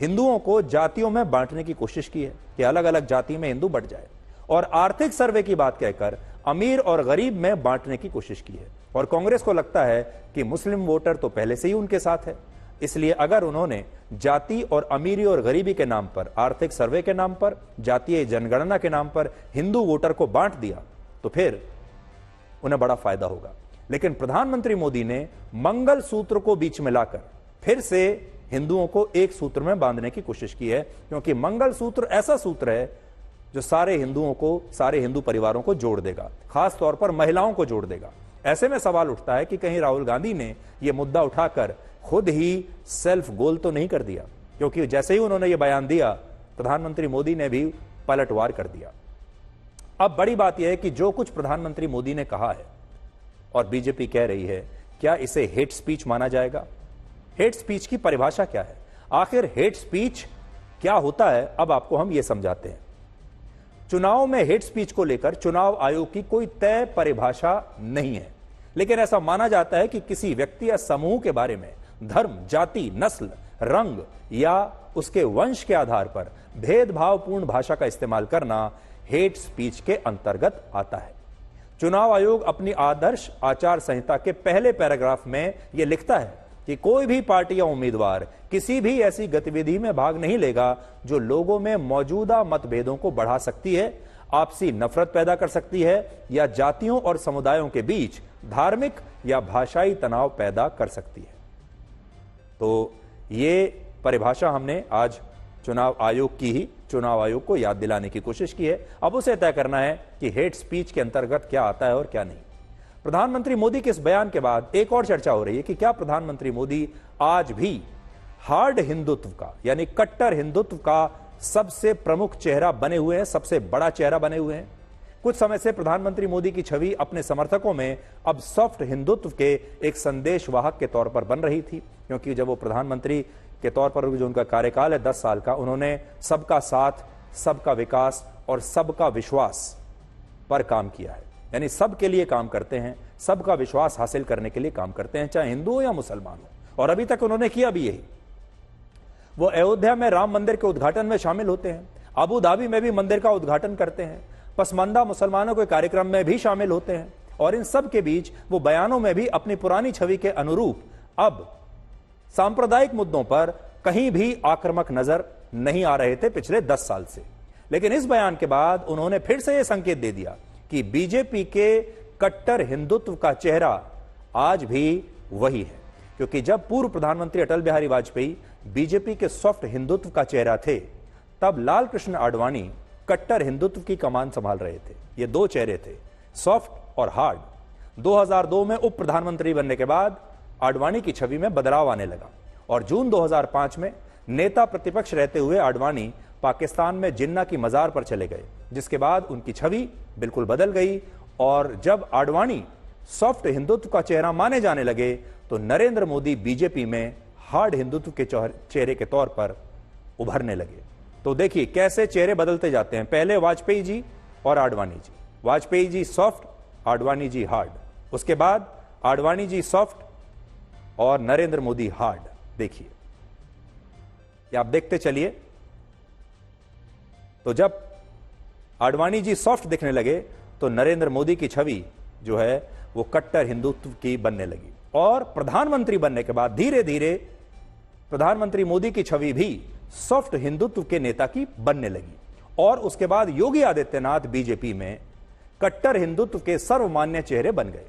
हिंदुओं को जातियों में बांटने की कोशिश की है कि अलग अलग जाति में हिंदू बढ़ जाए, और आर्थिक सर्वे की बात कहकर अमीर और गरीब में बांटने की कोशिश की है। और कांग्रेस को लगता है कि मुस्लिम वोटर तो पहले से ही उनके साथ है, इसलिए अगर उन्होंने जाति और अमीरी और गरीबी के नाम पर, आर्थिक सर्वे के नाम पर, जातीय जनगणना के नाम पर हिंदू वोटर को बांट दिया तो फिर उन्हें बड़ा फायदा होगा। लेकिन प्रधानमंत्री मोदी ने मंगल सूत्र को बीच में लाकर फिर से हिंदुओं को एक सूत्र में बांधने की कोशिश की है, क्योंकि मंगल सूत्र ऐसा सूत्र है जो सारे हिंदुओं को, सारे हिंदू परिवारों को जोड़ देगा, खास तौर पर महिलाओं को जोड़ देगा। ऐसे में सवाल उठता है कि कहीं राहुल गांधी ने यह मुद्दा उठाकर खुद ही सेल्फ गोल तो नहीं कर दिया, क्योंकि जैसे ही उन्होंने यह बयान दिया प्रधानमंत्री मोदी ने भी पलटवार कर दिया। अब बड़ी बात यह है कि जो कुछ प्रधानमंत्री मोदी ने कहा है और बीजेपी कह रही है, क्या इसे हेट स्पीच माना जाएगा? हेट स्पीच की परिभाषा क्या है? आखिर हेट स्पीच क्या होता है? अब आपको हम यह समझाते हैं। चुनाव में हेट स्पीच को लेकर चुनाव आयोग की कोई तय परिभाषा नहीं है, लेकिन ऐसा माना जाता है कि किसी व्यक्ति या समूह के बारे में धर्म, जाति, नस्ल, रंग या उसके वंश के आधार पर भेदभावपूर्ण भाषा का इस्तेमाल करना हेट स्पीच के अंतर्गत आता है। चुनाव आयोग अपनी आदर्श आचार संहिता के पहले पैराग्राफ में यह लिखता है कि कोई भी पार्टी या उम्मीदवार किसी भी ऐसी गतिविधि में भाग नहीं लेगा जो लोगों में मौजूदा मतभेदों को बढ़ा सकती है, आपसी नफरत पैदा कर सकती है या जातियों और समुदायों के बीच धार्मिक या भाषाई तनाव पैदा कर सकती है। तो ये परिभाषा हमने आज चुनाव आयोग की ही चुनाव आयोग को याद दिलाने की कोशिश की है। अब उसे तय करना है कि हेट स्पीच के अंतर्गत क्या आता है और क्या नहीं। प्रधानमंत्री मोदी के इस बयान के बाद एक और चर्चा हो रही है कि क्या प्रधानमंत्री मोदी आज भी हार्ड हिंदुत्व का, यानी कट्टर हिंदुत्व का सबसे प्रमुख चेहरा बने हुए हैं, सबसे बड़ा चेहरा बने हुए हैं। कुछ समय से प्रधानमंत्री मोदी की छवि अपने समर्थकों में अब सॉफ्ट हिंदुत्व के एक संदेशवाहक के तौर पर बन रही थी, क्योंकि जब वो प्रधानमंत्री के तौर पर जो उनका कार्यकाल है 10 साल का, उन्होंने सबका साथ, सबका विकास और सबका विश्वास पर काम किया है। यानी सबके लिए काम करते हैं, सबका विश्वास हासिल करने के लिए काम करते हैं, चाहे हिंदू हो या मुसलमान हो। और अभी तक उन्होंने किया भी यही। वो अयोध्या में राम मंदिर के उद्घाटन में शामिल होते हैं, अबू धाबी में भी मंदिर का उद्घाटन करते हैं, पसमानदा मुसलमानों के कार्यक्रम में भी शामिल होते हैं, और इन सब के बीच वो बयानों में भी अपनी पुरानी छवि के अनुरूप अब सांप्रदायिक मुद्दों पर कहीं भी आक्रामक नजर नहीं आ रहे थे पिछले 10 साल से। लेकिन इस बयान के बाद उन्होंने फिर से यह संकेत दे दिया कि बीजेपी के कट्टर हिंदुत्व का चेहरा आज भी वही है, क्योंकि जब पूर्व प्रधानमंत्री अटल बिहारी वाजपेयी बीजेपी के सॉफ्ट हिंदुत्व का चेहरा थे, तब लाल कृष्ण आडवाणी कट्टर हिंदुत्व की कमान संभाल रहे थे। ये दो चेहरे थे, सॉफ्ट और हार्ड। 2002 में उप प्रधानमंत्री बनने के बाद आडवाणी की छवि में बदलाव आने लगा और जून 2005 में नेता प्रतिपक्ष रहते हुए आडवाणी पाकिस्तान में जिन्ना की मजार पर चले गए, जिसके बाद उनकी छवि बिल्कुल बदल गई। और जब आडवाणी सॉफ्ट हिंदुत्व का चेहरा माने जाने लगे तो नरेंद्र मोदी बीजेपी में हार्ड हिंदुत्व के चेहरे के तौर पर उभरने लगे। तो देखिए कैसे चेहरे बदलते जाते हैं। पहले वाजपेयी जी और आडवाणी जी, वाजपेयी जी सॉफ्ट, आडवाणी जी हार्ड, उसके बाद आडवाणी जी सॉफ्ट और नरेंद्र मोदी हार्ड। देखिए, आप देखते चलिए। तो जब आडवाणी जी सॉफ्ट दिखने लगे तो नरेंद्र मोदी की छवि जो है वो कट्टर हिंदुत्व की बनने लगी, और प्रधानमंत्री बनने के बाद धीरे धीरे प्रधानमंत्री मोदी की छवि भी सॉफ्ट हिंदुत्व के नेता की बनने लगी। और उसके बाद योगी आदित्यनाथ बीजेपी में कट्टर हिंदुत्व के सर्वमान्य चेहरे बन गए।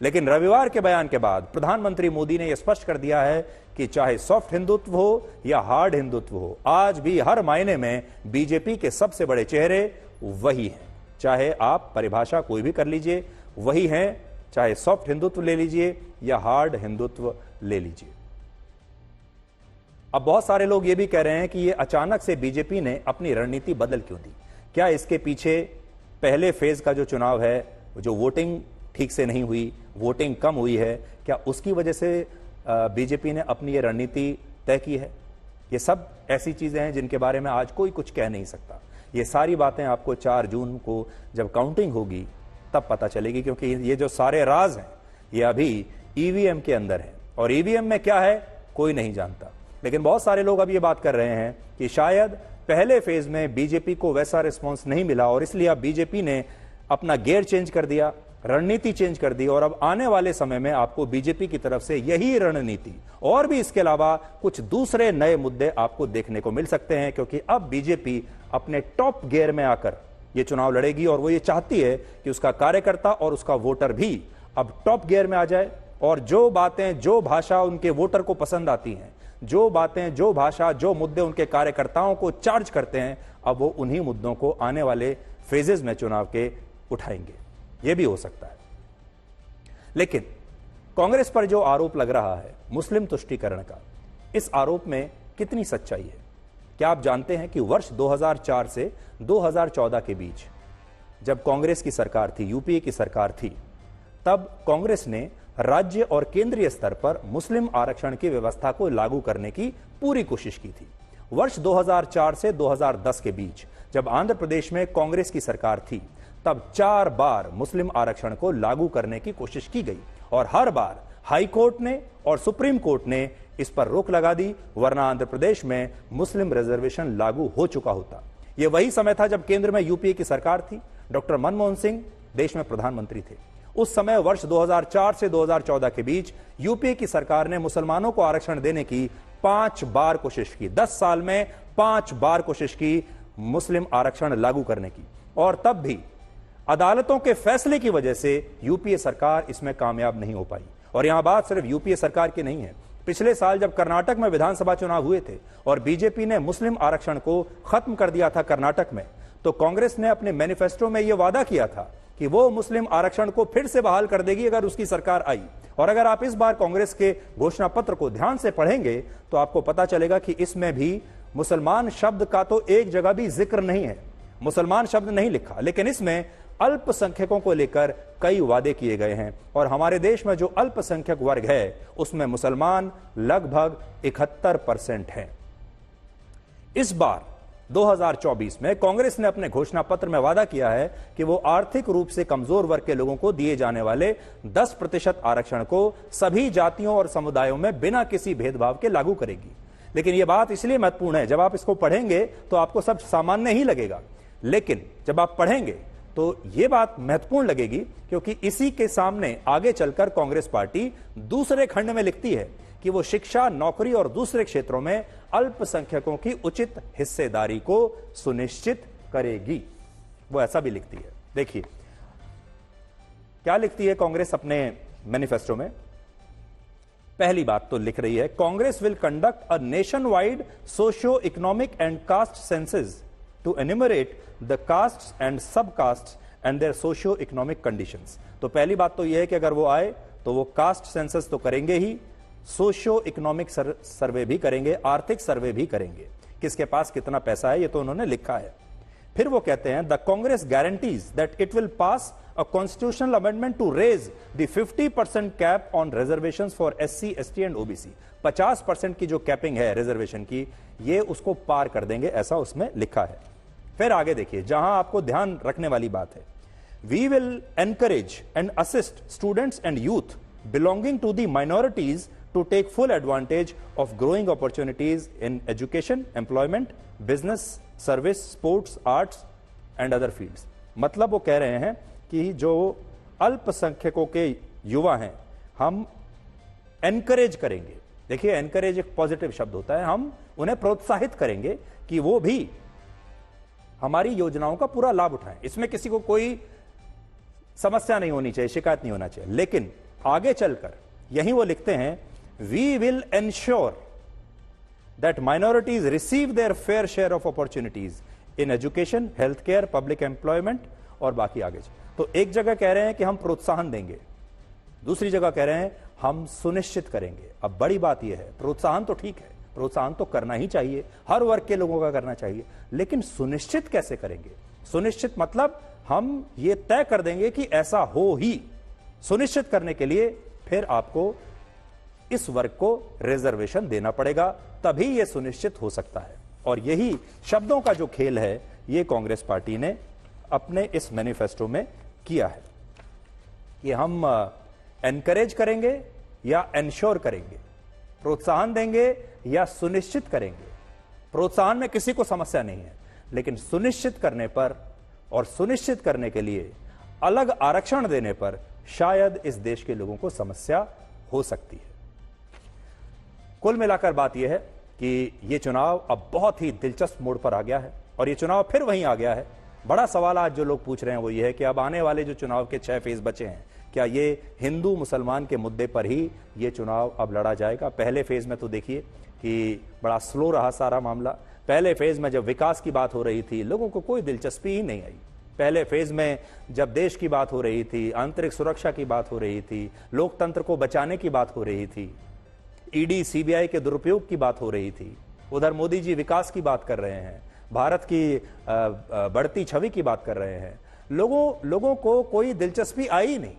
लेकिन रविवार के बयान के बाद प्रधानमंत्री मोदी ने यह स्पष्ट कर दिया है कि चाहे सॉफ्ट हिंदुत्व हो या हार्ड हिंदुत्व हो, आज भी हर मायने में बीजेपी के सबसे बड़े चेहरे वही हैं। चाहे आप परिभाषा कोई भी कर लीजिए, वही हैं, चाहे सॉफ्ट हिंदुत्व ले लीजिए या हार्ड हिंदुत्व ले लीजिए। अब बहुत सारे लोग ये भी कह रहे हैं कि ये अचानक से बीजेपी ने अपनी रणनीति बदल क्यों दी। क्या इसके पीछे पहले फेज का जो चुनाव है, जो वोटिंग ठीक से नहीं हुई, वोटिंग कम हुई है, क्या उसकी वजह से बीजेपी ने अपनी ये रणनीति तय की है? ये सब ऐसी चीजें हैं जिनके बारे में आज कोई कुछ कह नहीं सकता। ये सारी बातें आपको 4 जून को जब काउंटिंग होगी तब पता चलेगी, क्योंकि ये जो सारे राज हैं ये अभी ईवीएम के अंदर हैं, और ईवीएम में क्या है कोई नहीं जानता। लेकिन बहुत सारे लोग अब ये बात कर रहे हैं कि शायद पहले फेज में बीजेपी को वैसा रिस्पॉन्स नहीं मिला और इसलिए अब बीजेपी ने अपना गियर चेंज कर दिया, रणनीति चेंज कर दी, और अब आने वाले समय में आपको बीजेपी की तरफ से यही रणनीति और भी इसके अलावा कुछ दूसरे नए मुद्दे आपको देखने को मिल सकते हैं, क्योंकि अब बीजेपी अपने टॉप गियर में आकर ये चुनाव लड़ेगी और वो ये चाहती है कि उसका कार्यकर्ता और उसका वोटर भी अब टॉप गियर में आ जाए और जो बातें, जो भाषा उनके वोटर को पसंद आती हैं, जो बातें, जो भाषा, जो मुद्दे उनके कार्यकर्ताओं को चार्ज करते हैं, अब वो उन्हीं मुद्दों को आने वाले फेजेस में चुनाव के उठाएंगे। ये भी हो सकता है। लेकिन कांग्रेस पर जो आरोप लग रहा है मुस्लिम तुष्टीकरण का, इस आरोप में कितनी सच्चाई है? क्या आप जानते हैं कि वर्ष 2004 से 2014 के बीच जब कांग्रेस की सरकार थी, यूपीए की सरकार थी, तब कांग्रेस ने राज्य और केंद्रीय स्तर पर मुस्लिम आरक्षण की व्यवस्था को लागू करने की पूरी कोशिश की थी। वर्ष 2004 से 2010 के बीच जब आंध्र प्रदेश में कांग्रेस की सरकार थी, तब 4 बार मुस्लिम आरक्षण को लागू करने की कोशिश की गई और हर बार हाई कोर्ट ने और सुप्रीम कोर्ट ने इस पर रोक लगा दी, वरना आंध्र प्रदेश में मुस्लिम रिजर्वेशन लागू हो चुका होता। यह वही समय था जब केंद्र में यूपीए की सरकार थी, डॉक्टर मनमोहन सिंह देश में प्रधानमंत्री थे। उस समय वर्ष 2004 से 2014 के बीच यूपीए की सरकार ने मुसलमानों को आरक्षण देने की 5 बार कोशिश की। 10 साल में 5 बार कोशिश की मुस्लिम आरक्षण लागू करने की, और तब भी अदालतों के फैसले की वजह से यूपीए सरकार इसमें कामयाब नहीं हो पाई। और यहां बात सिर्फ यूपीए सरकार की नहीं है। पिछले साल जब कर्नाटक में विधानसभा चुनाव हुए थे और बीजेपी ने मुस्लिम आरक्षण को खत्म कर दिया था कर्नाटक में, तो कांग्रेस ने अपने मैनिफेस्टो में यह वादा किया था कि वो मुस्लिम आरक्षण को फिर से बहाल कर देगी अगर उसकी सरकार आई। और अगर आप इस बार कांग्रेस के घोषणा पत्र को ध्यान से पढ़ेंगे तो आपको पता चलेगा कि इसमें भी मुसलमान शब्द का तो एक जगह भी जिक्र नहीं है, मुसलमान शब्द नहीं लिखा, लेकिन इसमें अल्पसंख्यकों को लेकर कई वादे किए गए हैं। और हमारे देश में जो अल्पसंख्यक वर्ग है उसमें मुसलमान लगभग 71% हैं। इस बार 2024 में कांग्रेस ने अपने घोषणा पत्र में वादा किया है कि वो आर्थिक रूप से कमजोर वर्ग के लोगों को दिए जाने वाले 10% आरक्षण को सभी जातियों और समुदायों में बिना किसी भेदभाव के लागू करेगी। लेकिन यह बात इसलिए महत्वपूर्ण है, जब आप इसको पढ़ेंगे तो आपको सब सामान्य ही लगेगा, लेकिन जब आप पढ़ेंगे तो यह बात महत्वपूर्ण लगेगी, क्योंकि इसी के सामने आगे चलकर कांग्रेस पार्टी दूसरे खंड में लिखती है कि वो शिक्षा, नौकरी और दूसरे क्षेत्रों में अल्पसंख्यकों की उचित हिस्सेदारी को सुनिश्चित करेगी। वो ऐसा भी लिखती है। देखिए क्या लिखती है कांग्रेस अपने मैनिफेस्टो में। पहली बात तो लिख रही है, Congress will conduct a nationwide socio economic and caste census to enumerate the castes and sub castes and their socio economic conditions. तो पहली बात तो यह है कि अगर वो आए तो वो कास्ट सेंसस तो करेंगे ही, सोशियो इकोनॉमिक सर्वे भी करेंगे, आर्थिक सर्वे भी करेंगे, किसके पास कितना पैसा है ये तो उन्होंने लिखा है। फिर वो कहते हैं the Congress guarantees that it will pass a constitutional amendment to raise the 50% cap on reservations for SC, ST and OBC। 50% की जो कैपिंग है रिजर्वेशन की, ये उसको पार कर देंगे, ऐसा उसमें लिखा है। फिर आगे देखिए, जहां आपको ध्यान रखने वाली बात है, we will encourage and assist students and youth belonging to the minorities to take full advantage of growing opportunities in education, employment, business, service, sports, arts and other fields। मतलब वो कह रहे हैं कि जो अल्पसंख्यकों के युवा हैं हम एनकरेज करेंगे। देखिए एनकरेज एक पॉजिटिव शब्द होता है, हम उन्हें प्रोत्साहित करेंगे कि वो भी हमारी योजनाओं का पूरा लाभ उठाएं। इसमें किसी को कोई समस्या नहीं होनी चाहिए, शिकायत नहीं होना चाहिए। लेकिन आगे चलकर यही वो लिखते हैं, we will ensure that minorities receive their fair share of opportunities in education, healthcare, public employment और बाकी आगे। तो एक जगह कह रहे हैं कि हम प्रोत्साहन देंगे, दूसरी जगह कह रहे हैं हम सुनिश्चित करेंगे। अब बड़ी बात यह है, प्रोत्साहन तो ठीक है, प्रोत्साहन तो करना ही चाहिए, हर वर्ग के लोगों का करना चाहिए, लेकिन सुनिश्चित कैसे करेंगे? सुनिश्चित मतलब हम ये तय कर देंगे कि ऐसा हो ही। सुनिश्चित करने के लिए फिर आपको इस वर्ग को रिजर्वेशन देना पड़ेगा, तभी यह सुनिश्चित हो सकता है। और यही शब्दों का जो खेल है ये कांग्रेस पार्टी ने अपने इस मैनिफेस्टो में किया है कि हम एनकरेज करेंगे या एंश्योर करेंगे, प्रोत्साहन देंगे या सुनिश्चित करेंगे। प्रोत्साहन में किसी को समस्या नहीं है, लेकिन सुनिश्चित करने पर और सुनिश्चित करने के लिए अलग आरक्षण देने पर शायद इस देश के लोगों को समस्या हो सकती है। कुल मिलाकर बात यह है कि यह चुनाव अब बहुत ही दिलचस्प मोड़ पर आ गया है और यह चुनाव फिर वहीं आ गया है। बड़ा सवाल आज जो लोग पूछ रहे हैं वो यह है कि अब आने वाले जो चुनाव के 6 फेज बचे हैं, क्या ये हिंदू मुसलमान के मुद्दे पर ही ये चुनाव अब लड़ा जाएगा? पहले फेज में तो देखिए कि बड़ा स्लो रहा सारा मामला। पहले फेज में जब विकास की बात हो रही थी, लोगों को कोई दिलचस्पी ही नहीं आई। पहले फेज में जब देश की बात हो रही थी, आंतरिक सुरक्षा की बात हो रही थी, लोकतंत्र को बचाने की बात हो रही थी, ईडी सीबीआई के दुरुपयोग की बात हो रही थी, उधर मोदी जी विकास की बात कर रहे हैं, भारत की बढ़ती छवि की बात कर रहे हैं, लोगों को कोई दिलचस्पी आई नहीं,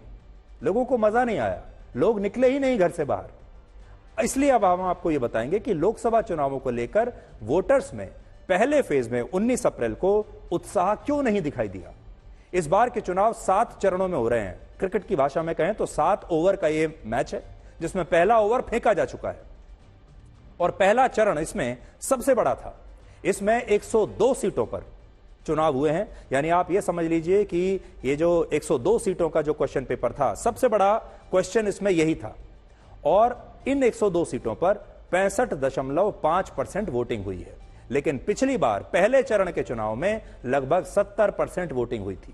लोगों को मजा नहीं आया, लोग निकले ही नहीं घर से बाहर। इसलिए अब हम आपको यह बताएंगे कि लोकसभा चुनावों को लेकर वोटर्स में पहले फेज में 19 अप्रैल को उत्साह क्यों नहीं दिखाई दिया। इस बार के चुनाव 7 चरणों में हो रहे हैं। क्रिकेट की भाषा में कहें तो 7 ओवर का यह मैच है, जिसमें पहला ओवर फेंका जा चुका है और पहला चरण इसमें सबसे बड़ा था। इसमें 102 सीटों पर चुनाव हुए हैं। यानी आप यह समझ लीजिए कि ये जो 102 सीटों का जो क्वेश्चन पेपर था, सबसे बड़ा क्वेश्चन इसमें यही था और इन 102 सीटों पर 65.5% वोटिंग हुई है। लेकिन पिछली बार पहले चरण के चुनाव में लगभग 70% वोटिंग हुई थी।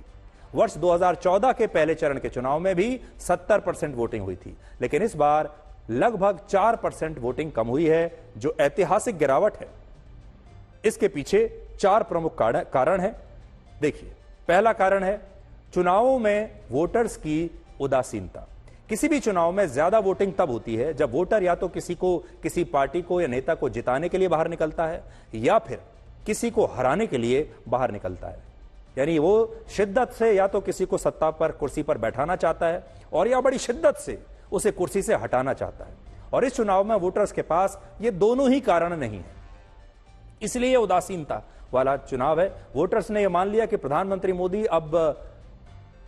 वर्ष 2014 के पहले चरण के चुनाव में भी 70% वोटिंग हुई थी, लेकिन इस बार लगभग 4% वोटिंग कम हुई है, जो ऐतिहासिक गिरावट है। इसके पीछे 4 प्रमुख कारण हैं। देखिए, पहला कारण है चुनावों में वोटर्स की उदासीनता। किसी भी चुनाव में ज्यादा वोटिंग तब होती है जब वोटर या तो किसी पार्टी को या नेता को जिताने के लिए बाहर निकलता है या फिर किसी को हराने के लिए बाहर निकलता है। यानी वो शिद्दत से या तो किसी को सत्ता पर, कुर्सी पर बैठाना चाहता है और या बड़ी शिद्दत से उसे कुर्सी से हटाना चाहता है। और इस चुनाव में वोटर्स के पास ये दोनों ही कारण नहीं है, इसलिए उदासीनता वाला चुनाव है। वोटर्स ने यह मान लिया कि प्रधानमंत्री मोदी अब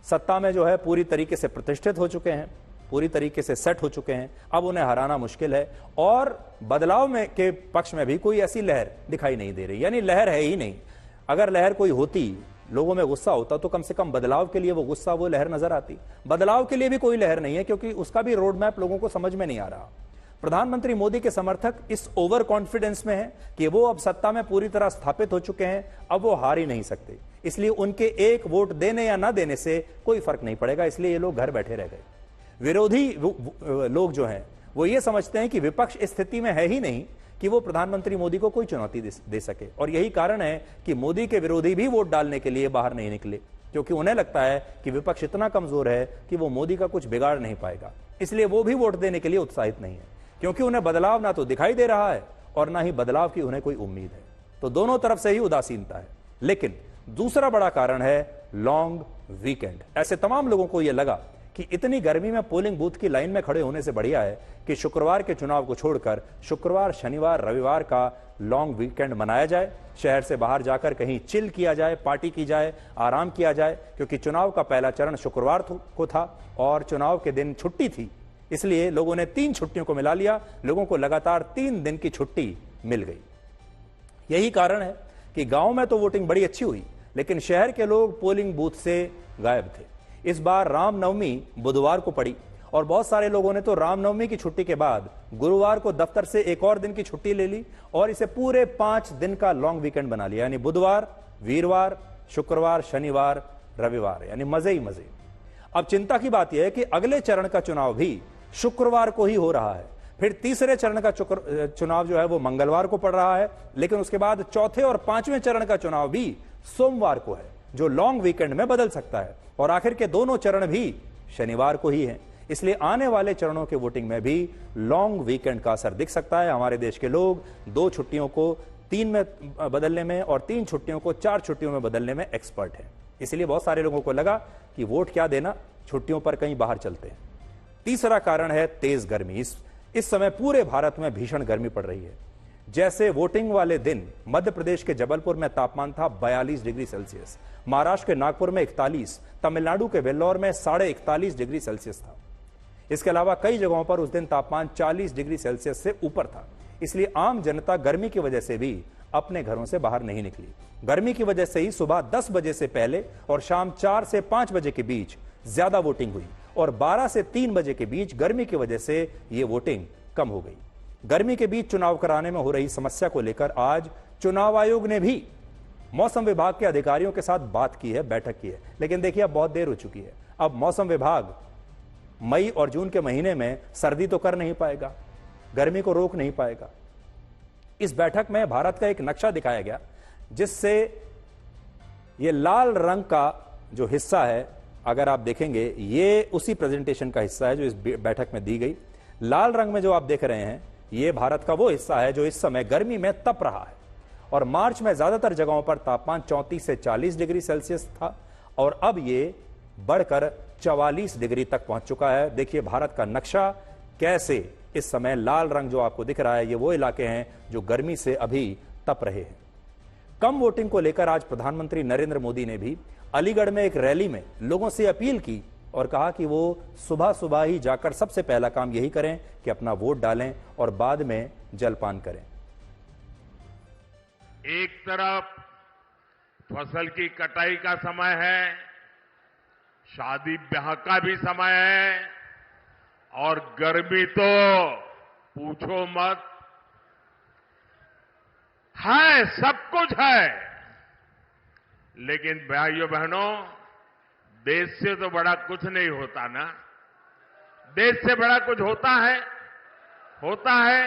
सत्ता में जो है पूरी तरीके से प्रतिष्ठित हो चुके हैं, पूरी तरीके से सेट हो चुके हैं, अब उन्हें हराना मुश्किल है। और बदलाव में के पक्ष में भी कोई ऐसी लहर दिखाई नहीं दे रही, यानी लहर है ही नहीं। अगर लहर कोई होती, लोगों में गुस्सा होता, तो कम से कम बदलाव के लिए वो गुस्सा, वो लहर नजर आती। बदलाव के लिए भी कोई लहर नहीं है, क्योंकि उसका भी रोड मैप लोगों को समझ में नहीं आ रहा। प्रधानमंत्री मोदी के समर्थक इस ओवर कॉन्फिडेंस में है कि वो अब सत्ता में पूरी तरह स्थापित हो चुके हैं, अब वो हार ही नहीं सकते, इसलिए उनके एक वोट देने या ना देने से कोई फर्क नहीं पड़ेगा, इसलिए ये लोग घर बैठे रह गए। विरोधी लोग जो हैं वो ये समझते हैं कि विपक्ष इस स्थिति में है ही नहीं कि वो प्रधानमंत्री मोदी को कोई चुनौती दे सके, और यही कारण है कि मोदी के विरोधी भी वोट डालने के लिए बाहर नहीं निकले, क्योंकि उन्हें लगता है कि विपक्ष इतना कमजोर है कि वो मोदी का कुछ बिगाड़ नहीं पाएगा। इसलिए वो भी वोट देने के लिए उत्साहित नहीं है, क्योंकि उन्हें बदलाव ना तो दिखाई दे रहा है और ना ही बदलाव की उन्हें कोई उम्मीद है। तो दोनों तरफ से ही उदासीनता है। लेकिन दूसरा बड़ा कारण है लॉन्ग वीकेंड। ऐसे तमाम लोगों को यह लगा कि इतनी गर्मी में पोलिंग बूथ की लाइन में खड़े होने से बढ़िया है कि शुक्रवार के चुनाव को छोड़कर शुक्रवार, शनिवार, रविवार का लॉन्ग वीकेंड मनाया जाए, शहर से बाहर जाकर कहीं चिल किया जाए, पार्टी की जाए, आराम किया जाए, क्योंकि चुनाव का पहला चरण शुक्रवार को था और चुनाव के दिन छुट्टी थी, इसलिए लोगों ने 3 छुट्टियों को मिला लिया। लोगों को लगातार 3 दिन की छुट्टी मिल गई। यही कारण है कि गांव में तो वोटिंग बड़ी अच्छी हुई, लेकिन शहर के लोग पोलिंग बूथ से गायब थे। इस बार रामनवमी बुधवार को पड़ी और बहुत सारे लोगों ने तो रामनवमी की छुट्टी के बाद गुरुवार को दफ्तर से एक और दिन की छुट्टी ले ली और इसे पूरे 5 दिन का लॉन्ग वीकेंड बना लिया। यानी बुधवार, वीरवार, शुक्रवार, शनिवार, रविवार, यानी मजे ही मजे। अब चिंता की बात यह है कि अगले चरण का चुनाव भी शुक्रवार को ही हो रहा है, फिर तीसरे चरण का चुनाव जो है वो मंगलवार को पड़ रहा है, लेकिन उसके बाद चौथे और 5वें चरण का चुनाव भी सोमवार को है, जो लॉन्ग वीकेंड में बदल सकता है, और आखिर के दोनों चरण भी शनिवार को ही हैं। इसलिए आने वाले चरणों के वोटिंग में भी लॉन्ग वीकेंड का असर दिख सकता है। हमारे देश के लोग 2 छुट्टियों को 3 में बदलने में और 3 छुट्टियों को 4 छुट्टियों में बदलने में एक्सपर्ट हैं। इसलिए बहुत सारे लोगों को लगा कि वोट क्या देना, छुट्टियों पर कहीं बाहर चलते हैं। तीसरा कारण है तेज गर्मी। इस समय पूरे भारत में भीषण गर्मी पड़ रही है। जैसे वोटिंग वाले दिन मध्य प्रदेश के जबलपुर में तापमान था 42 डिग्री सेल्सियस, महाराष्ट्र के नागपुर में 41, तमिलनाडु के वेल्लोर में 41.5 डिग्री सेल्सियस था। इसके अलावा कई जगहों पर उस दिन तापमान 40 डिग्री सेल्सियस से ऊपर था। इसलिए आम जनता गर्मी की वजह से भी अपने घरों से बाहर नहीं निकली। गर्मी की वजह से ही सुबह 10 बजे से पहले और शाम 4 से 5 बजे के बीच ज्यादा वोटिंग हुई और 12 से 3 बजे के बीच गर्मी की वजह से यह वोटिंग कम हो गई। गर्मी के बीच चुनाव कराने में हो रही समस्या को लेकर आज चुनाव आयोग ने भी मौसम विभाग के अधिकारियों के साथ बात की है, बैठक की है, लेकिन देखिए अब बहुत देर हो चुकी है। अब मौसम विभाग मई और जून के महीने में सर्दी तो कर नहीं पाएगा, गर्मी को रोक नहीं पाएगा। इस बैठक में भारत का एक नक्शा दिखाया गया जिससे ये लाल रंग का जो हिस्सा है, अगर आप देखेंगे ये उसी प्रेजेंटेशन का हिस्सा है जो इस बैठक में दी गई। लाल रंग में जो आप देख रहे हैं ये भारत का वो हिस्सा है जो इस समय गर्मी में तप रहा है और मार्च में ज्यादातर जगहों पर तापमान 34 से 40 डिग्री सेल्सियस था और अब ये बढ़कर 44 डिग्री तक पहुंच चुका है। देखिए भारत का नक्शा कैसे इस समय लाल रंग जो आपको दिख रहा है ये वो इलाके हैं जो गर्मी से अभी तप रहे हैं। कम वोटिंग को लेकर आज प्रधानमंत्री नरेंद्र मोदी ने भी अलीगढ़ में एक रैली में लोगों से अपील की और कहा कि वो सुबह सुबह ही जाकर सबसे पहला काम यही करें कि अपना वोट डालें और बाद में जलपान करें। एक तरफ फसल की कटाई का समय है, शादी ब्याह का भी समय है और गर्मी तो पूछो मत, है सब कुछ है। लेकिन भाइयों बहनों, देश से तो बड़ा कुछ नहीं होता ना। देश से बड़ा कुछ होता है?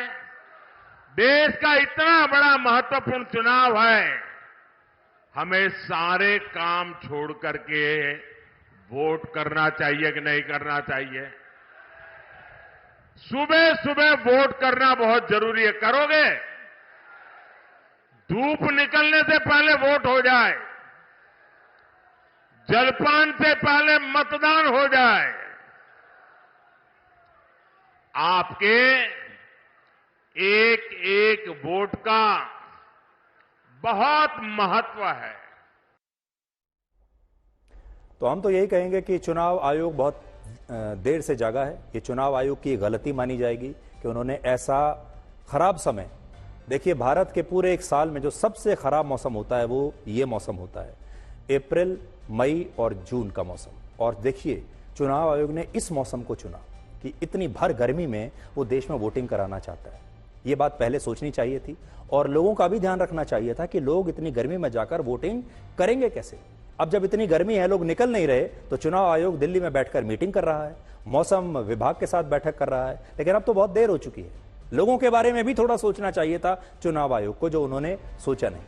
देश का इतना बड़ा महत्वपूर्ण चुनाव है, हमें सारे काम छोड़ करके वोट करना चाहिए कि नहीं करना चाहिए? सुबह सुबह वोट करना बहुत जरूरी है। करोगे? धूप निकलने से पहले वोट हो जाए, जलपान से पहले मतदान हो जाए। आपके एक एक वोट का बहुत महत्व है। तो हम तो यही कहेंगे कि चुनाव आयोग बहुत देर से जागा है। ये चुनाव आयोग की गलती मानी जाएगी कि उन्होंने ऐसा खराब समय, देखिए भारत के पूरे एक साल में जो सबसे खराब मौसम होता है वो ये मौसम होता है, अप्रैल, मई और जून का मौसम। और देखिए चुनाव आयोग ने इस मौसम को चुना कि इतनी भर गर्मी में वो देश में वोटिंग कराना चाहता है। ये बात पहले सोचनी चाहिए थी और लोगों का भी ध्यान रखना चाहिए था कि लोग इतनी गर्मी में जाकर वोटिंग करेंगे कैसे। अब जब इतनी गर्मी है, लोग निकल नहीं रहे, तो चुनाव आयोग दिल्ली में बैठकर मीटिंग कर रहा है, मौसम विभाग के साथ बैठक कर रहा है। लेकिन अब तो बहुत देर हो चुकी है, लोगों के बारे में भी थोड़ा सोचना चाहिए था चुनाव आयोग को, जो उन्होंने सोचा नहीं।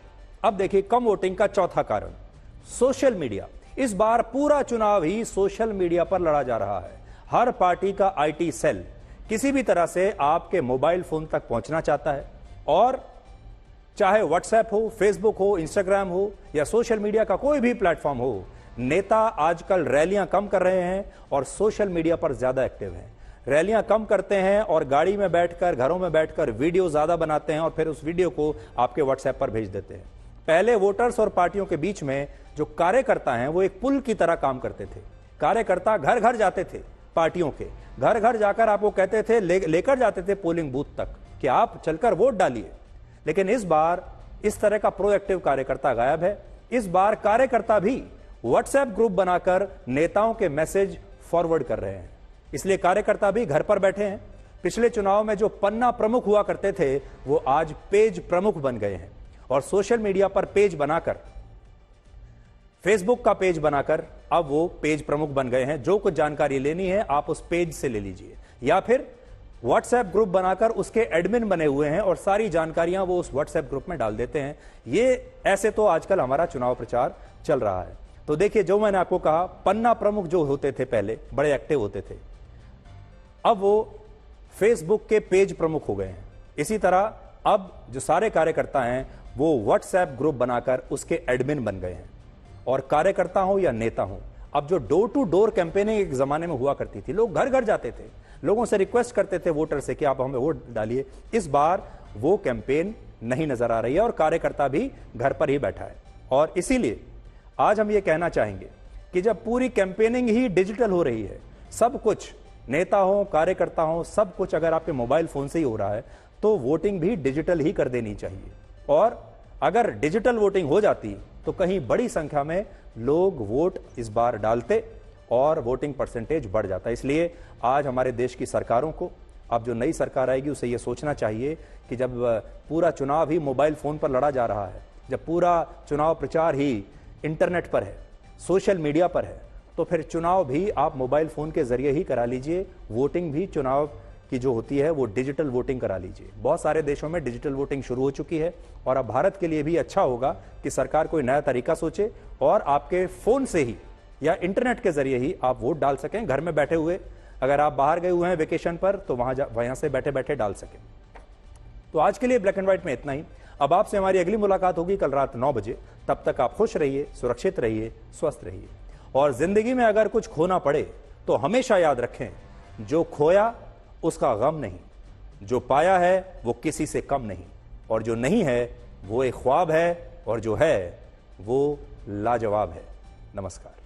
अब देखिए कम वोटिंग का चौथा कारण सोशल मीडिया। इस बार पूरा चुनाव ही सोशल मीडिया पर लड़ा जा रहा है। हर पार्टी का आईटी सेल किसी भी तरह से आपके मोबाइल फोन तक पहुंचना चाहता है और चाहे व्हाट्सएप हो, फेसबुक हो, इंस्टाग्राम हो या सोशल मीडिया का कोई भी प्लेटफॉर्म हो, नेता आजकल रैलियां कम कर रहे हैं और सोशल मीडिया पर ज्यादा एक्टिव हैं। रैलियां कम करते हैं और गाड़ी में बैठकर, घरों में बैठकर वीडियो ज्यादा बनाते हैं और फिर उस वीडियो को आपके व्हाट्सएप पर भेज देते हैं। पहले वोटर्स और पार्टियों के बीच में जो कार्यकर्ता हैं वो एक पुल की तरह काम करते थे। कार्यकर्ता घर घर जाते थे, पार्टियों के घर घर जाकर आपको कहते थे, लेकर जाते थे पोलिंग बूथ तक कि आप चलकर वोट डालिए। लेकिन इस बार इस तरह का प्रोएक्टिव कार्यकर्ता गायब है। इस बार कार्यकर्ता भी व्हाट्सएप ग्रुप बनाकर नेताओं के मैसेज फॉरवर्ड कर रहे हैं, इसलिए कार्यकर्ता भी घर पर बैठे हैं। पिछले चुनाव में जो पन्ना प्रमुख हुआ करते थे वो आज पेज प्रमुख बन गए हैं और सोशल मीडिया पर पेज बनाकर, फेसबुक का पेज बनाकर अब वो पेज प्रमुख बन गए हैं। जो कुछ जानकारी लेनी है आप उस पेज से ले लीजिए, या फिर व्हाट्सएप ग्रुप बनाकर उसके एडमिन बने हुए हैं और सारी जानकारियां वो उस व्हाट्सएप ग्रुप में डाल देते हैं। ये ऐसे तो आजकल हमारा चुनाव प्रचार चल रहा है। तो देखिए, जो मैंने आपको कहा, पन्ना प्रमुख जो होते थे पहले बड़े एक्टिव होते थे, अब वो फेसबुक के पेज प्रमुख हो गए हैं। इसी तरह अब जो सारे कार्यकर्ता हैं वो व्हाट्सएप ग्रुप बनाकर उसके एडमिन बन गए हैं। और कार्यकर्ता हो या नेता हो, अब जो डोर टू डोर कैंपेनिंग एक जमाने में हुआ करती थी, लोग घर घर जाते थे, लोगों से रिक्वेस्ट करते थे वोटर से कि आप हमें वोट डालिए, इस बार वो कैंपेन नहीं नजर आ रही है और कार्यकर्ता भी घर पर ही बैठा है। और इसीलिए आज हम ये कहना चाहेंगे कि जब पूरी कैंपेनिंग ही डिजिटल हो रही है, सब कुछ नेता हो, कार्यकर्ता हो, सब कुछ अगर आपके मोबाइल फोन से ही हो रहा है, तो वोटिंग भी डिजिटल ही कर देनी चाहिए। और अगर डिजिटल वोटिंग हो जाती तो कहीं बड़ी संख्या में लोग वोट इस बार डालते और वोटिंग परसेंटेज बढ़ जाता। इसलिए आज हमारे देश की सरकारों को, अब जो नई सरकार आएगी, उसे यह सोचना चाहिए कि जब पूरा चुनाव ही मोबाइल फोन पर लड़ा जा रहा है, जब पूरा चुनाव प्रचार ही इंटरनेट पर है, सोशल मीडिया पर है, तो फिर चुनाव भी आप मोबाइल फोन के जरिए ही करा लीजिए। वोटिंग भी चुनाव की जो होती है वो डिजिटल वोटिंग करा लीजिए। बहुत सारे देशों में डिजिटल वोटिंग शुरू हो चुकी है और अब भारत के लिए भी अच्छा होगा कि सरकार कोई नया तरीका सोचे और आपके फोन से ही या इंटरनेट के जरिए ही आप वोट डाल सकें, घर में बैठे हुए। अगर आप बाहर गए हुए हैं वेकेशन पर तो वहां से बैठे बैठे डाल सकें। तो आज के लिए ब्लैक एंड व्हाइट में इतना ही। अब आपसे हमारी अगली मुलाकात होगी कल रात 9 बजे। तब तक आप खुश रहिए, सुरक्षित रहिए, स्वस्थ रहिए और जिंदगी में अगर कुछ खोना पड़े तो हमेशा याद रखें, जो खोया उसका गम नहीं, जो पाया है वो किसी से कम नहीं, और जो नहीं है वो एक ख्वाब है, और जो है वो लाजवाब है। नमस्कार।